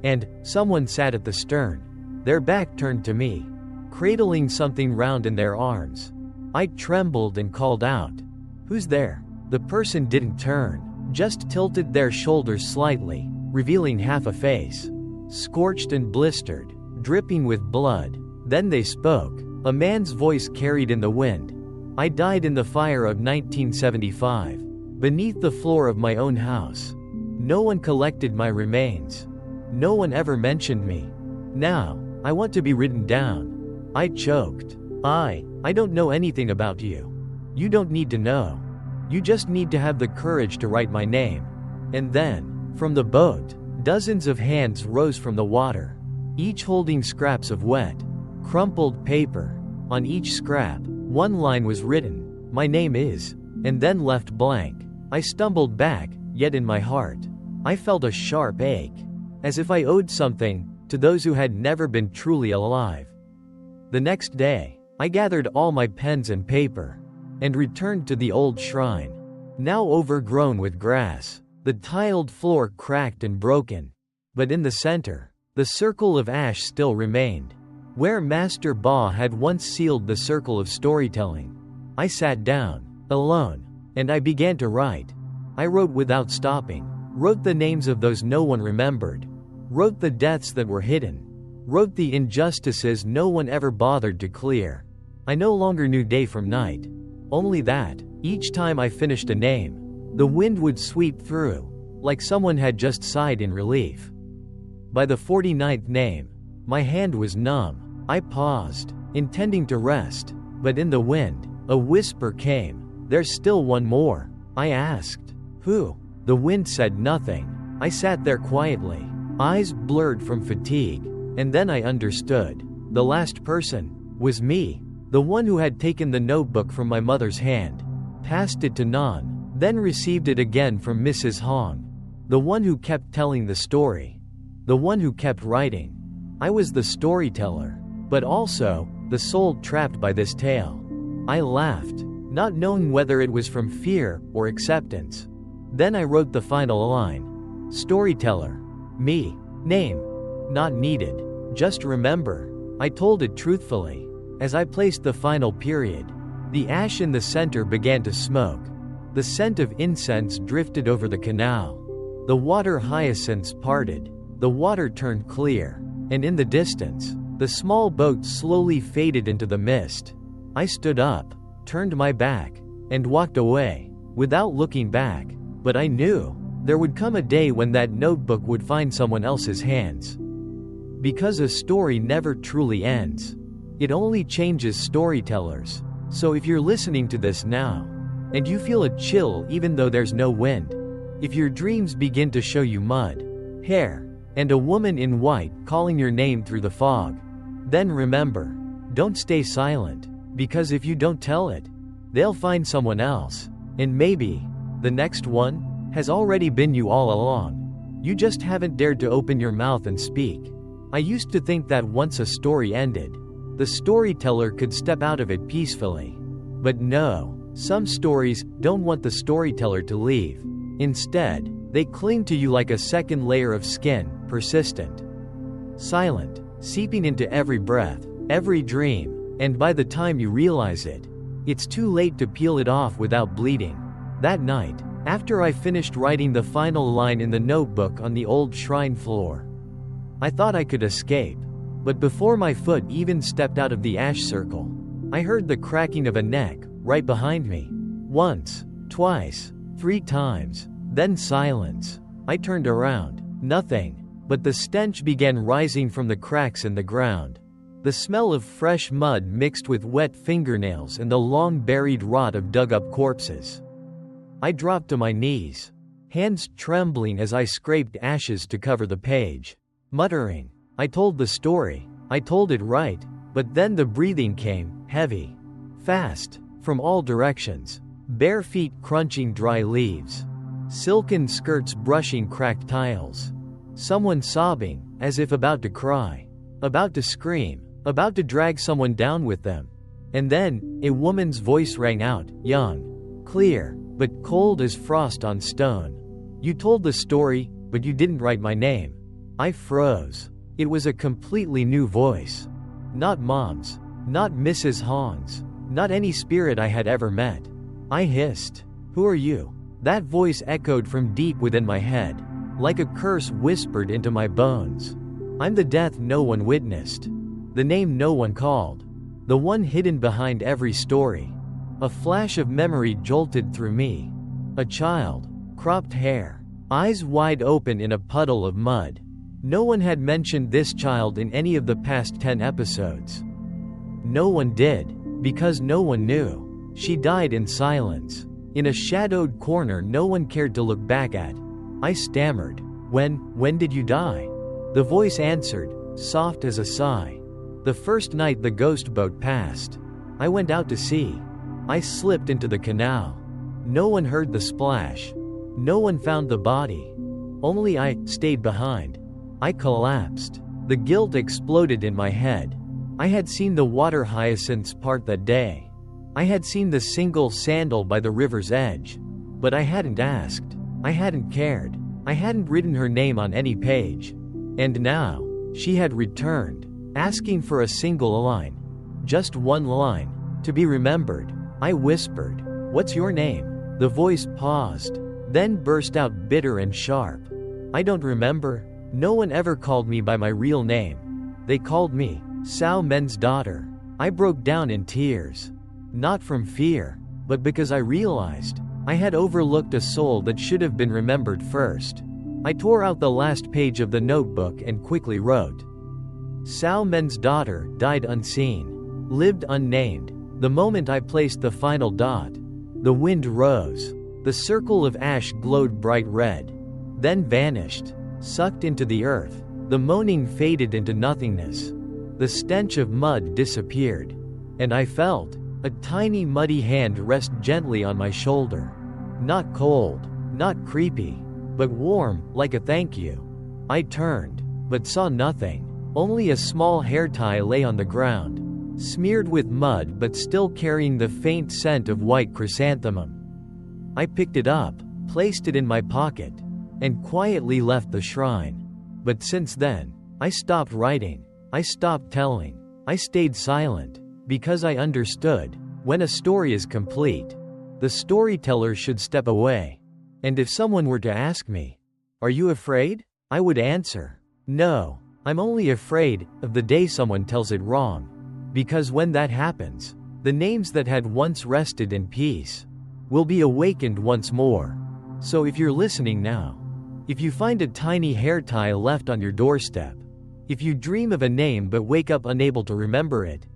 And someone sat at the stern, their back turned to me, cradling something round in their arms. I trembled and called out, "Who's there?" The person didn't turn, just tilted their shoulders slightly, revealing half a face, scorched and blistered, dripping with blood. Then they spoke, a man's voice carried in the wind. "I died in the fire of 1975, beneath the floor of my own house. No one collected my remains. No one ever mentioned me. Now, I want to be written down." I choked. I don't know anything about you. You don't need to know. You just need to have the courage to write my name." And then, from the boat, dozens of hands rose from the water, each holding scraps of wet, crumpled paper. On each scrap, one line was written, "My name is," and then left blank. I stumbled back, yet in my heart, I felt a sharp ache, as if I owed something to those who had never been truly alive. The next day, I gathered all my pens and paper, and returned to the old shrine, now overgrown with grass. The tiled floor cracked and broken, but in the center, the circle of ash still remained, where Master Ba had once sealed the circle of storytelling. I sat down, alone, and I began to write. I wrote without stopping, wrote the names of those no one remembered, wrote the deaths that were hidden, wrote the injustices no one ever bothered to clear. I no longer knew day from night, only that, each time I finished a name, the wind would sweep through, like someone had just sighed in relief. By the 49th name, my hand was numb. I paused, intending to rest, but in the wind, a whisper came, "There's still one more." I asked, "Who?" The wind said nothing. I sat there quietly, eyes blurred from fatigue, and then I understood. The last person was me, the one who had taken the notebook from my mother's hand, passed it to Nan, then received it again from Mrs. Hong, the one who kept telling the story, the one who kept writing. I was the storyteller, but also the soul trapped by this tale. I laughed, not knowing whether it was from fear or acceptance. Then I wrote the final line. Storyteller. Me. Name. Not needed. Just remember. I told it truthfully. As I placed the final period, the ash in the center began to smoke. The scent of incense drifted over the canal. The water hyacinths parted. The water turned clear, and in the distance, the small boat slowly faded into the mist. I stood up, turned my back, and walked away, without looking back, but I knew there would come a day when that notebook would find someone else's hands. Because a story never truly ends. It only changes storytellers. So if you're listening to this now, and you feel a chill even though there's no wind, if your dreams begin to show you mud, hair, and a woman in white calling your name through the fog, then remember, don't stay silent, because if you don't tell it, they'll find someone else, and maybe the next one has already been you all along. You just haven't dared to open your mouth and speak. I used to think that once a story ended, the storyteller could step out of it peacefully. But no, some stories don't want the storyteller to leave. Instead, they cling to you like a second layer of skin, persistent, silent, seeping into every breath, every dream, and by the time you realize it, it's too late to peel it off without bleeding. That night, after I finished writing the final line in the notebook on the old shrine floor, I thought I could escape. But before my foot even stepped out of the ash circle, I heard the cracking of a neck right behind me. Once, twice, 3 times, then silence. I turned around. Nothing. But the stench began rising from the cracks in the ground. The smell of fresh mud mixed with wet fingernails and the long buried rot of dug-up corpses. I dropped to my knees, hands trembling as I scraped ashes to cover the page, muttering, "I told the story, I told it right." But then the breathing came, heavy, fast, from all directions. Bare feet crunching dry leaves. Silken skirts brushing cracked tiles. Someone sobbing, as if about to cry. About to scream. About to drag someone down with them. And then, a woman's voice rang out, young, clear, but cold as frost on stone. "You told the story, but you didn't write my name." I froze. It was a completely new voice. Not Mom's. Not Mrs. Hong's. Not any spirit I had ever met. I hissed, "Who are you?" That voice echoed from deep within my head, like a curse whispered into my bones. "I'm the death no one witnessed. The name no one called. The one hidden behind every story." A flash of memory jolted through me. A child. Cropped hair. Eyes wide open in a puddle of mud. No one had mentioned this child in any of the past 10 episodes. No one did, because no one knew. She died in silence. In a shadowed corner no one cared to look back at. I stammered, When did you die?" The voice answered, soft as a sigh. "The first night the ghost boat passed. I went out to sea. I slipped into the canal. No one heard the splash. No one found the body. Only I stayed behind. I collapsed. The guilt exploded in my head. I had seen the water hyacinths part that day. I had seen the single sandal by the river's edge. But I hadn't asked. I hadn't cared. I hadn't written her name on any page. And now, she had returned, asking for a single line. Just one line, to be remembered. I whispered, "What's your name?" The voice paused, then burst out bitter and sharp. "I don't remember. No one ever called me by my real name. They called me Sao Men's daughter." I broke down in tears. Not from fear, but because I realized I had overlooked a soul that should have been remembered first. I tore out the last page of the notebook and quickly wrote, "Sao Men's daughter died unseen. Lived unnamed." The moment I placed the final dot, the wind rose. The circle of ash glowed bright red, then vanished, sucked into the earth. The moaning faded into nothingness. The stench of mud disappeared, and I felt a tiny muddy hand rest gently on my shoulder. Not cold, not creepy, but warm, like a thank you. I turned, but saw nothing. Only a small hair tie lay on the ground, smeared with mud but still carrying the faint scent of white chrysanthemum. I picked it up, placed it in my pocket, and quietly left the shrine. But since then, I stopped writing. I stopped telling. I stayed silent, because I understood, when a story is complete, the storyteller should step away. And if someone were to ask me, "Are you afraid?" I would answer, "No, I'm only afraid of the day someone tells it wrong." Because when that happens, the names that had once rested in peace will be awakened once more. So if you're listening now, if you find a tiny hair tie left on your doorstep, if you dream of a name but wake up unable to remember it,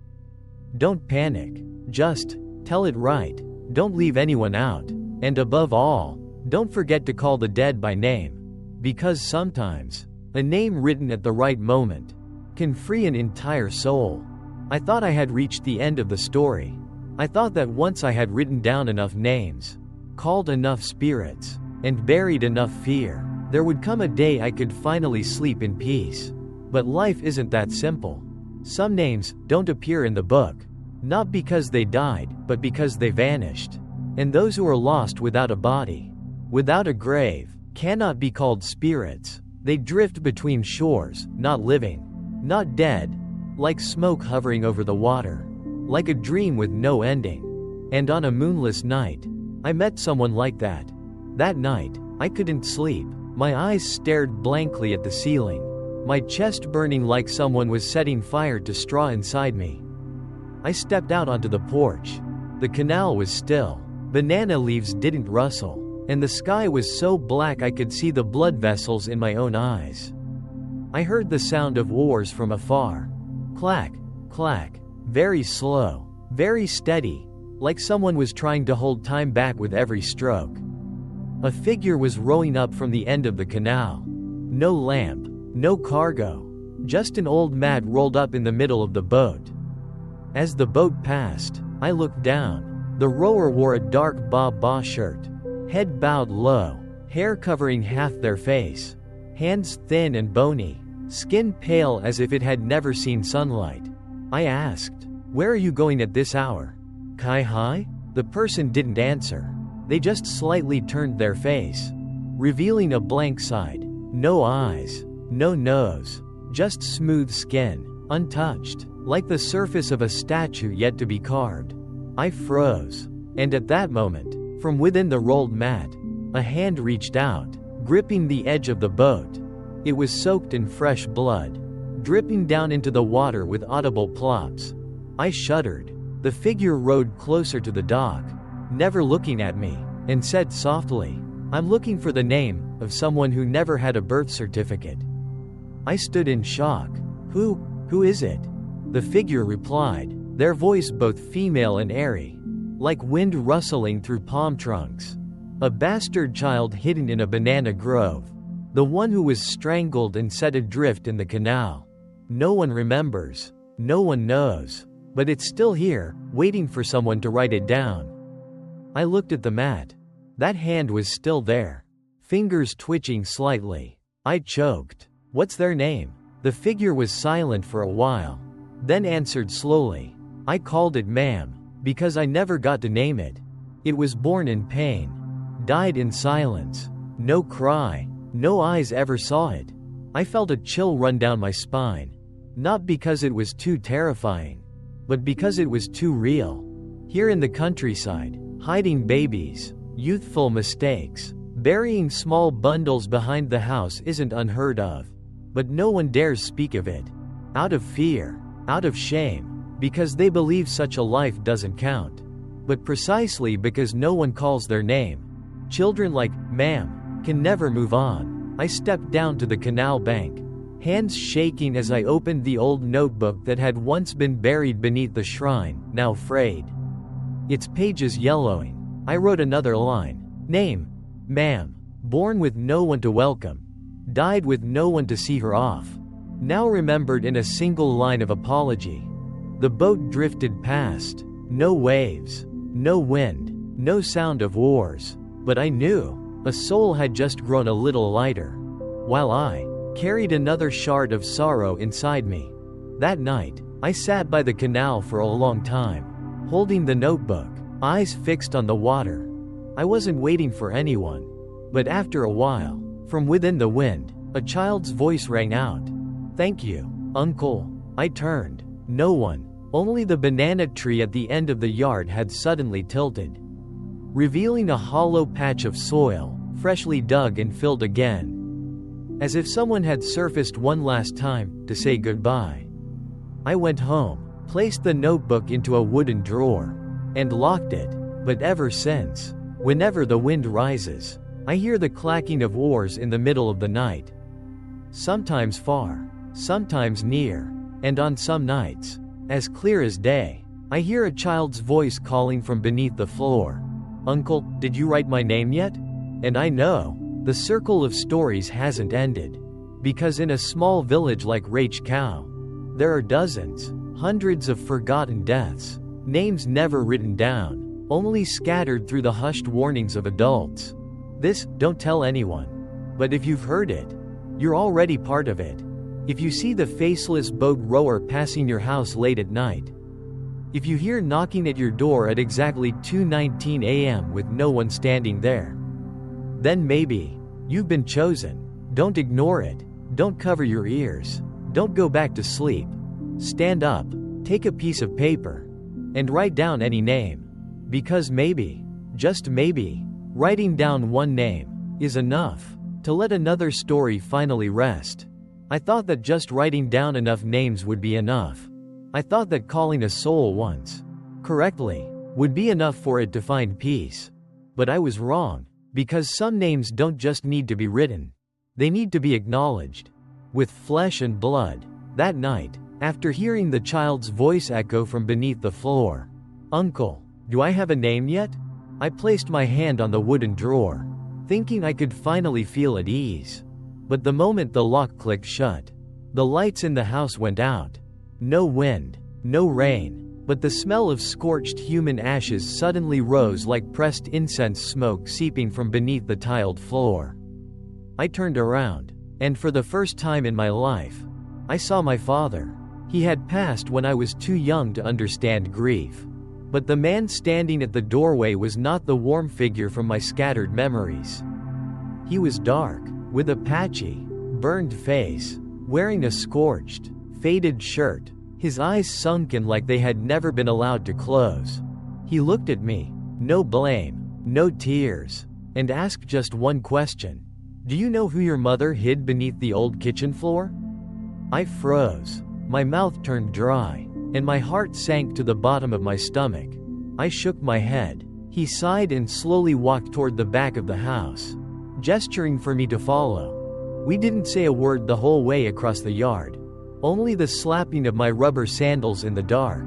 don't panic. Just tell it right. Don't leave anyone out. And above all, don't forget to call the dead by name. Because sometimes, a name written at the right moment can free an entire soul. I thought I had reached the end of the story. I thought that once I had written down enough names, called enough spirits, and buried enough fear, there would come a day I could finally sleep in peace. But life isn't that simple. Some names don't appear in the book, not because they died, but because they vanished. And those who are lost without a body, without a grave, cannot be called spirits. They drift between shores, not living, not dead, like smoke hovering over the water, like a dream with no ending. And on a moonless night, I met someone like that. That night, I couldn't sleep. My eyes stared blankly at the ceiling, my chest burning like someone was setting fire to straw inside me. I stepped out onto the porch. The canal was still. Banana leaves didn't rustle, and the sky was so black I could see the blood vessels in my own eyes. I heard the sound of oars from afar. Clack, clack, very slow, very steady, like someone was trying to hold time back with every stroke. A figure was rowing up from the end of the canal. No lamp, no cargo, just an old mat rolled up in the middle of the boat. As the boat passed, I looked down. The rower wore a dark ba shirt, head bowed low, hair covering half their face, hands thin and bony, skin pale as if it had never seen sunlight. I asked, "Where are you going at this hour?" "Kai Hai?" The person didn't answer. They just slightly turned their face, revealing a blank side. No eyes, no nose, just smooth skin, untouched, like the surface of a statue yet to be carved. I froze. And at that moment, from within the rolled mat, a hand reached out, gripping the edge of the boat. It was soaked in fresh blood, dripping down into the water with audible plops. I shuddered. The figure rowed closer to the dock, never looking at me, and said softly, "I'm looking for the name of someone who never had a birth certificate." I stood in shock. Who is it?" The figure replied, their voice both female and airy, like wind rustling through palm trunks. "A bastard child hidden in a banana grove. The one who was strangled and set adrift in the canal. No one remembers. No one knows. But it's still here, waiting for someone to write it down." I looked at the mat. That hand was still there, fingers twitching slightly. I choked. "What's their name?" The figure was silent for a while, then answered slowly, "I called it ma'am, because I never got to name it. It was born in pain, died in silence, no cry, no eyes ever saw it." I felt a chill run down my spine, not because it was too terrifying, but because it was too real. Here in the countryside, hiding babies, youthful mistakes, burying small bundles behind the house isn't unheard of. But no one dares speak of it. Out of fear, out of shame, because they believe such a life doesn't count. But precisely because no one calls their name, children like ma'am can never move on. I stepped down to the canal bank, hands shaking as I opened the old notebook that had once been buried beneath the shrine, now frayed. Its pages yellowing. I wrote another line. Name, ma'am. Born with no one to welcome. Died with no one to see her off. Now remembered in a single line of apology. The boat drifted past. No waves, no wind, no sound of wars. But I knew, a soul had just grown a little lighter, while I carried another shard of sorrow inside me. That night, I sat by the canal for a long time, holding the notebook, eyes fixed on the water. I wasn't waiting for anyone. But after a while, from within the wind, a child's voice rang out. "Thank you, Uncle." I turned. No one, only the banana tree at the end of the yard had suddenly tilted, revealing a hollow patch of soil, freshly dug and filled again, as if someone had surfaced one last time to say goodbye. I went home, placed the notebook into a wooden drawer, and locked it. But ever since, whenever the wind rises, I hear the clacking of oars in the middle of the night. Sometimes far, sometimes near, and on some nights, as clear as day, I hear a child's voice calling from beneath the floor. "Uncle, did you write my name yet?" And I know, the circle of stories hasn't ended. Because in a small village like Rach, there are dozens, hundreds of forgotten deaths, names never written down, only scattered through the hushed warnings of adults. This, don't tell anyone. But if you've heard it, you're already part of it. If you see the faceless boat rower passing your house late at night, if you hear knocking at your door at exactly 2:19 a.m. with no one standing there, then maybe you've been chosen. Don't ignore it. Don't cover your ears. Don't go back to sleep. Stand up, take a piece of paper, and write down any name. Because maybe, just maybe, writing down one name is enough to let another story finally rest. I thought that just writing down enough names would be enough. I thought that calling a soul once, correctly, would be enough for it to find peace. But I was wrong, because some names don't just need to be written. They need to be acknowledged. With flesh and blood. That night, after hearing the child's voice echo from beneath the floor. "Uncle, do I have a name yet?" I placed my hand on the wooden drawer, thinking I could finally feel at ease. But the moment the lock clicked shut, the lights in the house went out. No wind, no rain, but the smell of scorched human ashes suddenly rose like pressed incense smoke seeping from beneath the tiled floor. I turned around, and for the first time in my life, I saw my father. He had passed when I was too young to understand grief. But the man standing at the doorway was not the warm figure from my scattered memories. He was dark, with a patchy, burned face, wearing a scorched, faded shirt, his eyes sunken like they had never been allowed to close. He looked at me, no blame, no tears, and asked just one question. "Do you know who your mother hid beneath the old kitchen floor?" I froze. My mouth turned dry, and my heart sank to the bottom of my stomach. I shook my head. He sighed and slowly walked toward the back of the house, gesturing for me to follow. We didn't say a word the whole way across the yard. Only the slapping of my rubber sandals in the dark,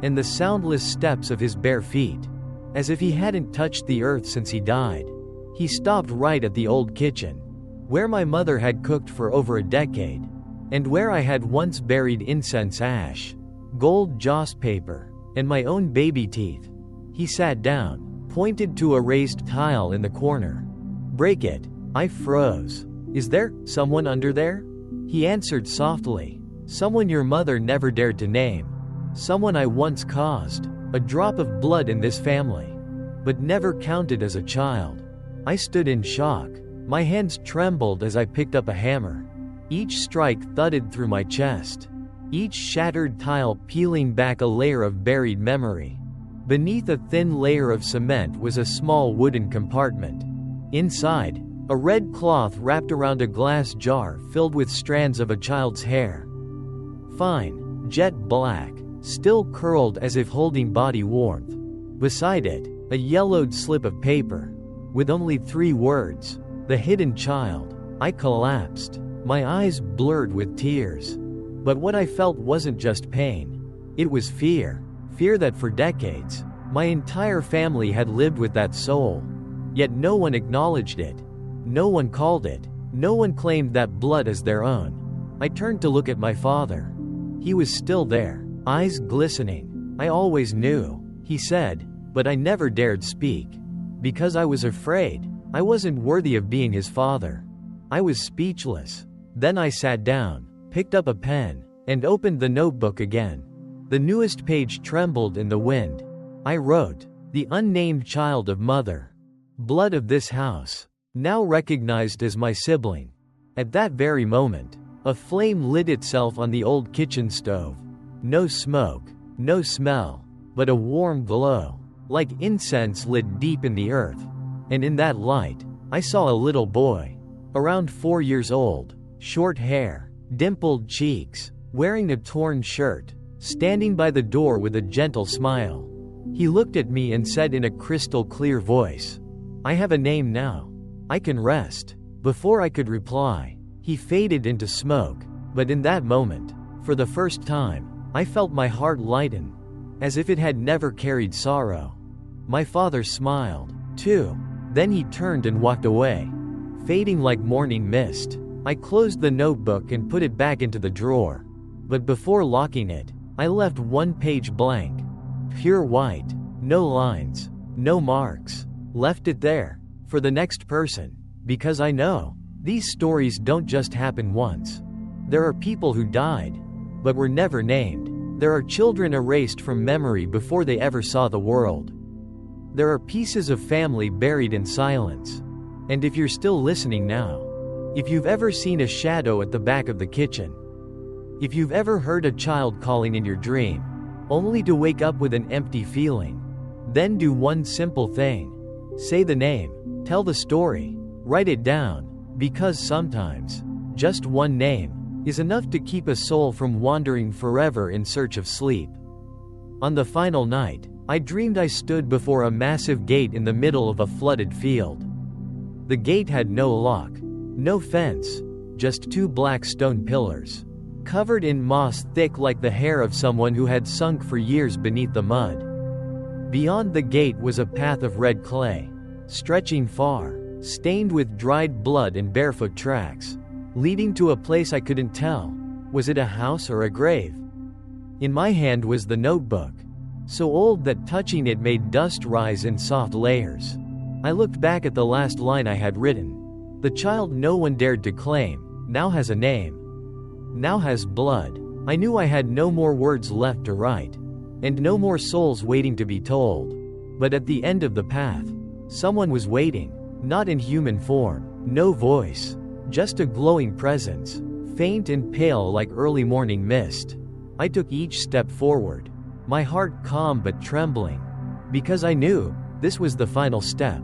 and the soundless steps of his bare feet, as if he hadn't touched the earth since he died. He stopped right at the old kitchen, where my mother had cooked for over a decade, and where I had once buried incense ash, gold joss paper, and my own baby teeth. He sat down, pointed to a raised tile in the corner. "Break it." I froze. "Is there someone under there?" He answered softly. "Someone your mother never dared to name. Someone I once caused a drop of blood in this family, but never counted as a child." I stood in shock. My hands trembled as I picked up a hammer. Each strike thudded through my chest, each shattered tile peeling back a layer of buried memory. Beneath a thin layer of cement was a small wooden compartment. Inside, a red cloth wrapped around a glass jar filled with strands of a child's hair. Fine, jet black, still curled as if holding body warmth. Beside it, a yellowed slip of paper, with only 3 words, "The Hidden Child." I collapsed, my eyes blurred with tears. But what I felt wasn't just pain. It was fear. Fear that for decades, my entire family had lived with that soul. Yet no one acknowledged it. No one called it. No one claimed that blood as their own. I turned to look at my father. He was still there, eyes glistening. "I always knew," he said, but I never dared speak. Because I was afraid. I wasn't worthy of being his father. I was speechless. Then I sat down, picked up a pen, and opened the notebook again. The newest page trembled in the wind. I wrote, "The unnamed child of mother. Blood of this house. Now recognized as my sibling." At that very moment, a flame lit itself on the old kitchen stove. No smoke, no smell, but a warm glow, like incense lit deep in the earth. And in that light, I saw a little boy, around 4 years old, short hair, dimpled cheeks, wearing a torn shirt, standing by the door with a gentle smile. He looked at me and said in a crystal clear voice, "I have a name now. I can rest." Before I could reply, he faded into smoke, but in that moment, for the first time, I felt my heart lighten, as if it had never carried sorrow. My father smiled, too. Then he turned and walked away, fading like morning mist. I closed the notebook and put it back into the drawer. But before locking it, I left one page blank. Pure white, no lines, no marks. Left it there, for the next person, because I know, these stories don't just happen once. There are people who died, but were never named. There are children erased from memory before they ever saw the world. There are pieces of family buried in silence. And if you're still listening now, if you've ever seen a shadow at the back of the kitchen, if you've ever heard a child calling in your dream, only to wake up with an empty feeling, then do one simple thing. Say the name, tell the story, write it down, because sometimes, just one name is enough to keep a soul from wandering forever in search of sleep. On the final night, I dreamed I stood before a massive gate in the middle of a flooded field. The gate had no lock, no fence, just 2 black stone pillars. covered in moss thick like the hair of someone who had sunk for years beneath the mud. Beyond the gate was a path of red clay, stretching far, stained with dried blood and barefoot tracks, leading to a place I couldn't tell. Was it a house or a grave? In my hand was the notebook, so old that touching it made dust rise in soft layers. I looked back at the last line I had written. The child no one dared to claim, now has a name. Now has blood. I knew I had no more words left to write, and no more souls waiting to be told. But at the end of the path, someone was waiting, not in human form, no voice, just a glowing presence, faint and pale like early morning mist. I took each step forward, my heart calm but trembling, because I knew this was the final step.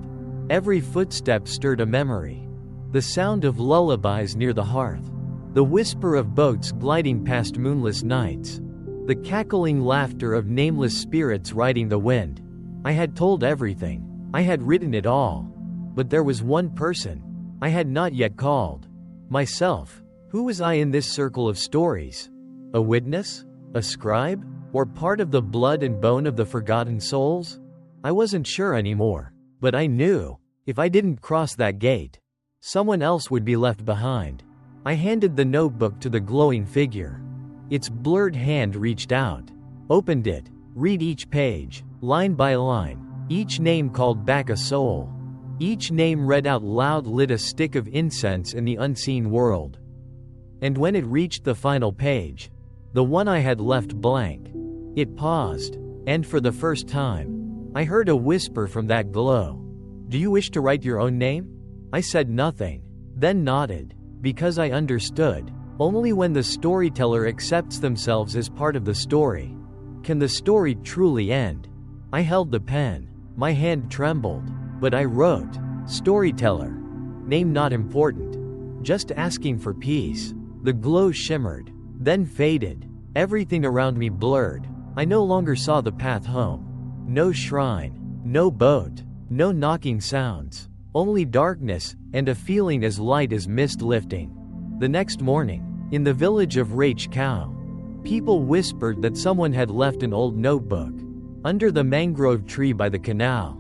Every footstep stirred a memory. The sound of lullabies near the hearth, the whisper of boats gliding past moonless nights, the cackling laughter of nameless spirits riding the wind. I had told everything. I had written it all. But there was one person I had not yet called. Myself. Who was I in this circle of stories? A witness? A scribe? Or part of the blood and bone of the forgotten souls? I wasn't sure anymore. But I knew, if I didn't cross that gate, someone else would be left behind. I handed the notebook to the glowing figure. Its blurred hand reached out, opened it, read each page, line by line. Each name called back a soul. Each name read out loud lit a stick of incense in the unseen world. And when it reached the final page, the one I had left blank, it paused, and for the first time, I heard a whisper from that glow. Do you wish to write your own name? I said nothing, then nodded, because I understood. Only when the storyteller accepts themselves as part of the story can the story truly end. I held the pen. My hand trembled, but I wrote, Storyteller. Name not important. Just asking for peace. The glow shimmered, then faded. Everything around me blurred. I no longer saw the path home. No shrine, no boat, no knocking sounds. Only darkness, and a feeling as light as mist lifting. The next morning, in the village of Rach, people whispered that someone had left an old notebook under the mangrove tree by the canal.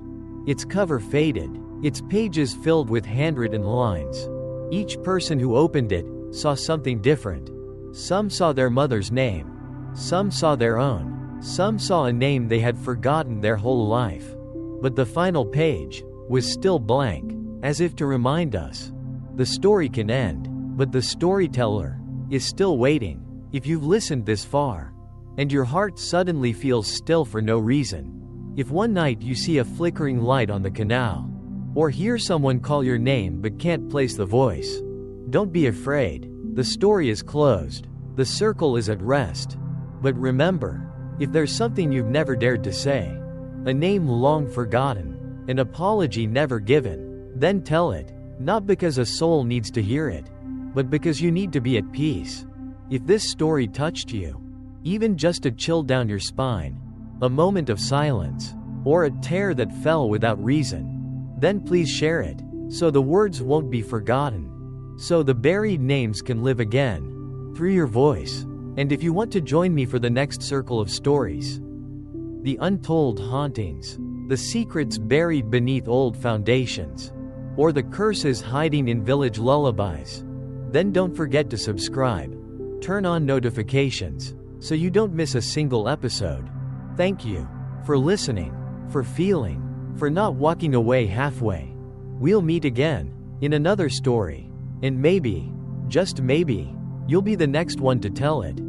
Its cover faded, its pages filled with handwritten lines. Each person who opened it saw something different. Some saw their mother's name. Some saw their own. Some saw a name they had forgotten their whole life. But the final page was still blank, as if to remind us. The story can end, but the storyteller is still waiting. If you've listened this far, and your heart suddenly feels still for no reason, if one night you see a flickering light on the canal, or hear someone call your name but can't place the voice, don't be afraid. The story is closed. The circle is at rest. But remember, if there's something you've never dared to say, a name long forgotten, an apology never given, then tell it, not because a soul needs to hear it, but because you need to be at peace. If this story touched you, even just a chill down your spine, a moment of silence, or a tear that fell without reason, then please share it, so the words won't be forgotten, so the buried names can live again, through your voice. And if you want to join me for the next circle of stories, the untold hauntings, the secrets buried beneath old foundations, or the curses hiding in village lullabies, then don't forget to subscribe. Turn on notifications, so you don't miss a single episode. Thank you for listening, for feeling, for not walking away halfway. We'll meet again in another story, and maybe, just maybe, you'll be the next one to tell it.